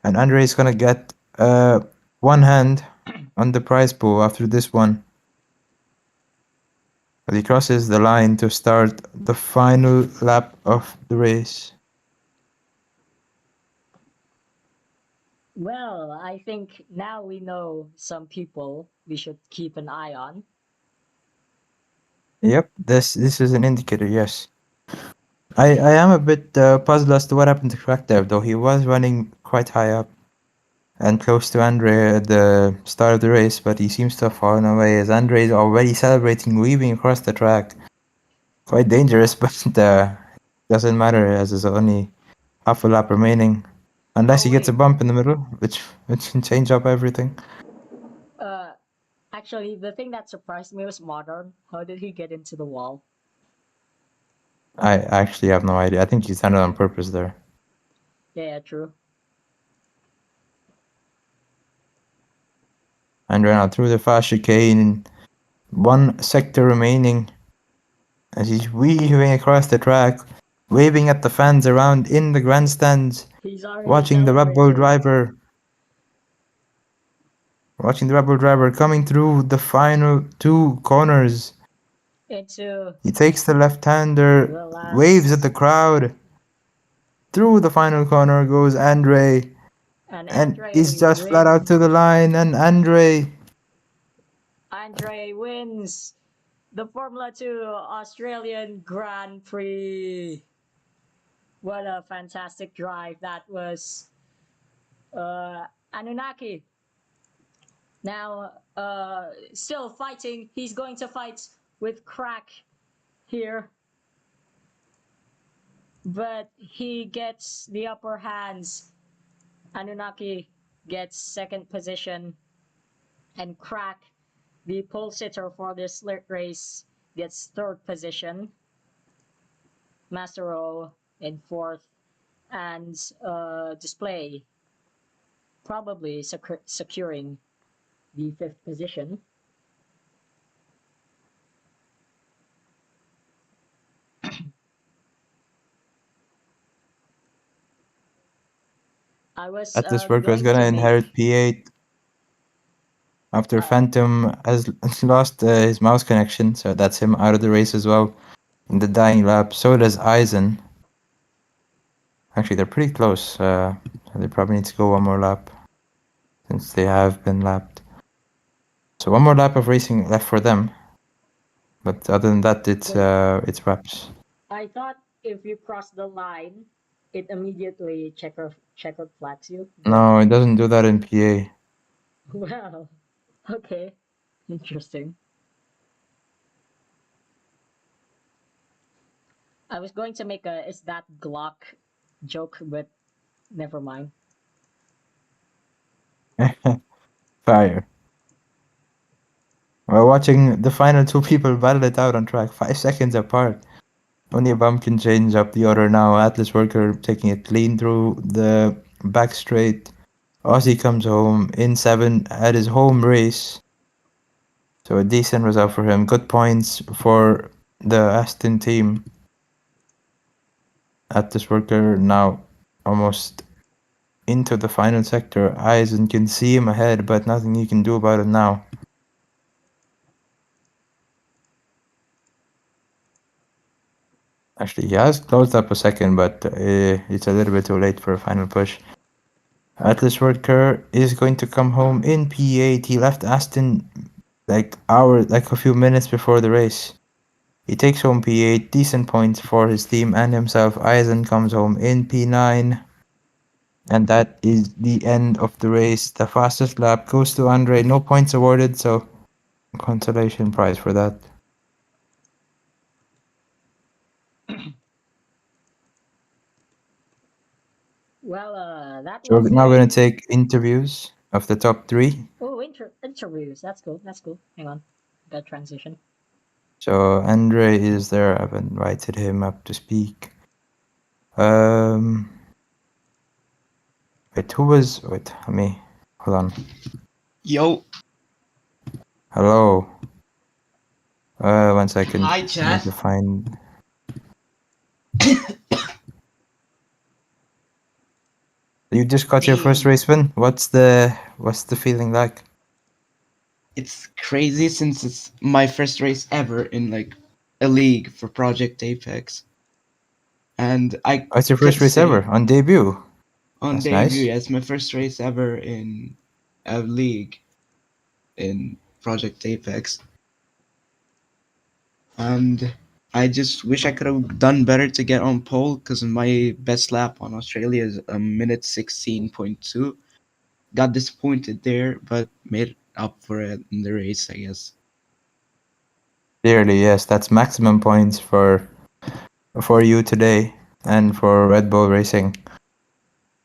And Andre is gonna get one hand on the prize pool after this one. But he crosses the line to start the final lap of the race. Well, I think now we know some people we should keep an eye on. Yep, this is an indicator, yes. I am a bit puzzled as to what happened to Crackdev, though he was running quite high up and close to Andre at the start of the race, but he seems to have fallen away as Andre is already celebrating, weaving across the track. Quite dangerous, but doesn't matter as there's only half a lap remaining. Unless he gets a wait. bump in the middle, which can change up everything. Actually, the thing that surprised me was Modern. How did he get into the wall? I actually have no idea. I think he's done it on purpose there. Yeah, true. And ran out through the fast chicane. 1 sector remaining. As he's weaving across the track, waving at the fans around in the grandstands, He's already watching the Red Bull celebrating. driver coming through the final 2 corners. Into He takes the left-hander, the last. waves at the crowd. Through the final corner goes Andre, And and Andre he's just flat out to the line, and Andre wins the Formula 2 Australian Grand Prix. What a fantastic drive that was. Anunnaki now still fighting. He's going to fight with Crack here. But he gets the upper hands. Anunnaki gets second position. And Crack, the pole sitter for this race, gets third position. Mastero in fourth. And Display probably securing the fifth position. I was Atlas Worker is going gonna to inherit P8 after Phantom has lost his mouse connection, so that's him out of the race as well in the dying lap. So does Eisen. Actually, they're pretty close. So they probably need to go 1 more lap since they have been lapped. So 1 more lap of racing left for them. But other than that, it's wraps. I thought if you cross the line, it immediately checker flags you. No, it doesn't do that in PA. Well, okay, interesting. I was going to make a "is that Glock" joke, but never mind. Fire. We're watching the final 2 people battle it out on track, 5 seconds apart. Only a bump can change up the order now. Atlas Worker taking it clean through the back straight. Aussie comes home in 7 at his home race. So a decent result for him. Good points for the Aston team. Atlas Worker now almost into the final sector. Eisen can see him ahead, but nothing he can do about it now. Actually, he has closed up a second, but it's a little bit too late for a final push. Atlas Worker is going to come home in P8. He left Aston like a few minutes before the race. He takes home P8, decent points for his team and himself. Eisen comes home in P9. And that is the end of the race. The fastest lap goes to Andre. No points awarded, so consolation prize for that. Well, that So was we're now going to take interviews of the top 3. Oh, interviews. That's cool. That's cool. Hang on. Got transition. So Andre is there. I've invited him up to speak. Wait, let me, hold on. Yo, Hello. 1 second. Hi, I need chat. to find. You just got your first race win. What's the feeling like? It's crazy since it's my first race ever in like a league for Project Apex. And What's your first race ever on debut? On That's debut, nice. yeah, it's my first race ever in a league in Project Apex. And I just wish I could have done better to get on pole because my best lap on Australia is a minute 16.2. Got disappointed there, but made up for it in the race, I guess. Clearly, yes, that's maximum points for you today and for Red Bull Racing.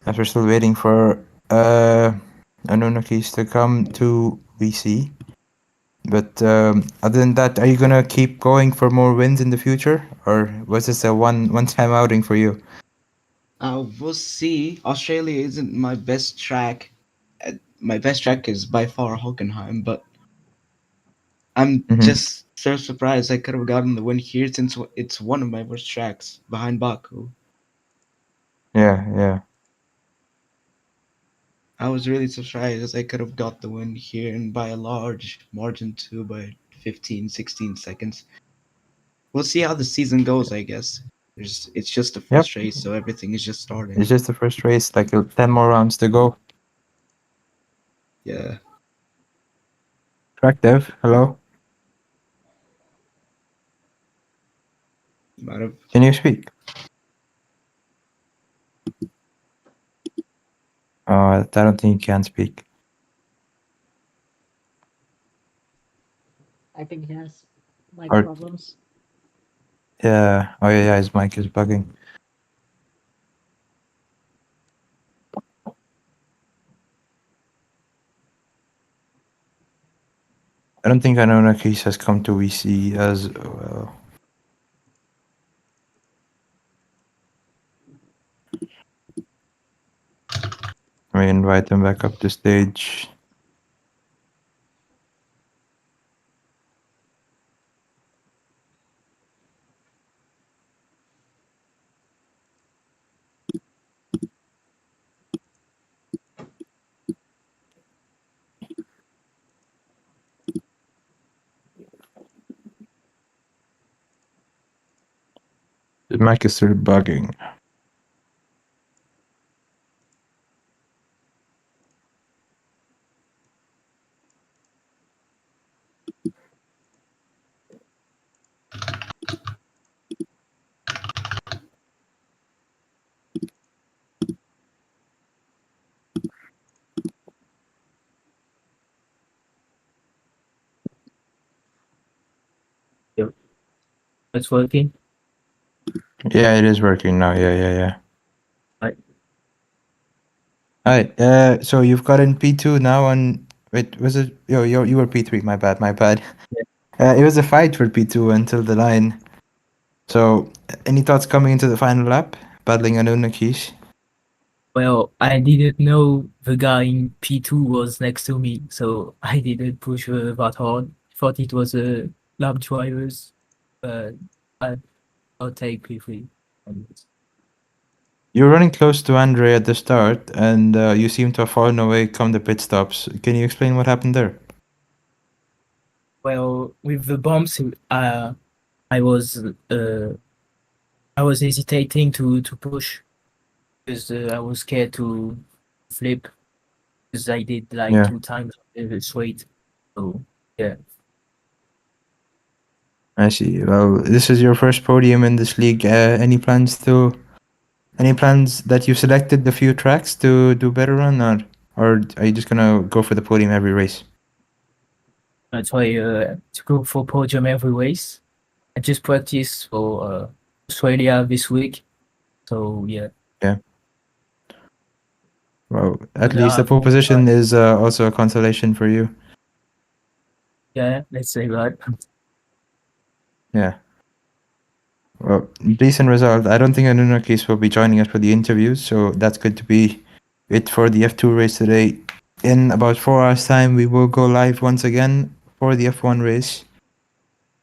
As we're still waiting for Anunnakis to come to VC. But other than that, are you gonna keep going for more wins in the future, or was this a one-time outing for you? We'll see. Australia isn't my best track. My best track is by far Hockenheim, but I'm Mhm. just so surprised I could have gotten the win here since it's one of my worst tracks behind Baku. Yeah. I was really surprised I could have got the win here and by a large margin too, by 15, 16 seconds. We'll see how the season goes, I guess. It's just the Yep. first race, so everything is just starting. It's just the first race, like 10 more rounds to go. Yeah. Track Dev, hello. Might have. Can you speak? I don't think you can speak. I think he has mic Or- problems. Yeah. Oh yeah, his mic is bugging. I don't think Anonakis has come to VC as well. We invite him back up to stage. The mic is still bugging. It's working. Yeah, it is working now. Yeah. Right. Hi. So you've gotten P2 now on. Wait, was it? You were P3. My bad. It was a fight for P2 until the line. So, any thoughts coming into the final lap, battling Anunakis? Well, I didn't know the guy in P2 was next to me, so I didn't push that hard. Thought it was a lap drivers, but I'll take P3. You're running close to Andre at the start, and you seem to have fallen away come the pit stops. Can you explain what happened there? Well, with the bumps, I was hesitating to push because I was scared to flip because I did like Yeah. 2 times straight. So yeah. I see. Well, this is your first podium in this league. Any plans that you selected the few tracks to do better on, or are you just gonna go for the podium every race? I try to go for podium every race. I just practiced for Australia this week. So yeah. Well, at But, least the pole position is also a consolation for you. Yeah, let's say that. Yeah. Well, decent result. I don't think Anunakis will be joining us for the interviews, so that's good to be it for the F2 race today. In about 4 hours' time, we will go live once again for the F1 race.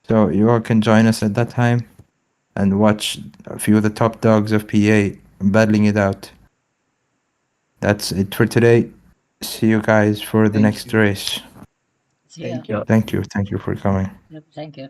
So you all can join us at that time and watch a few of the top dogs of PA battling it out. That's it for today. See you guys for the Thank next you. race. See ya. Thank you. Thank you for coming. Yep, thank you.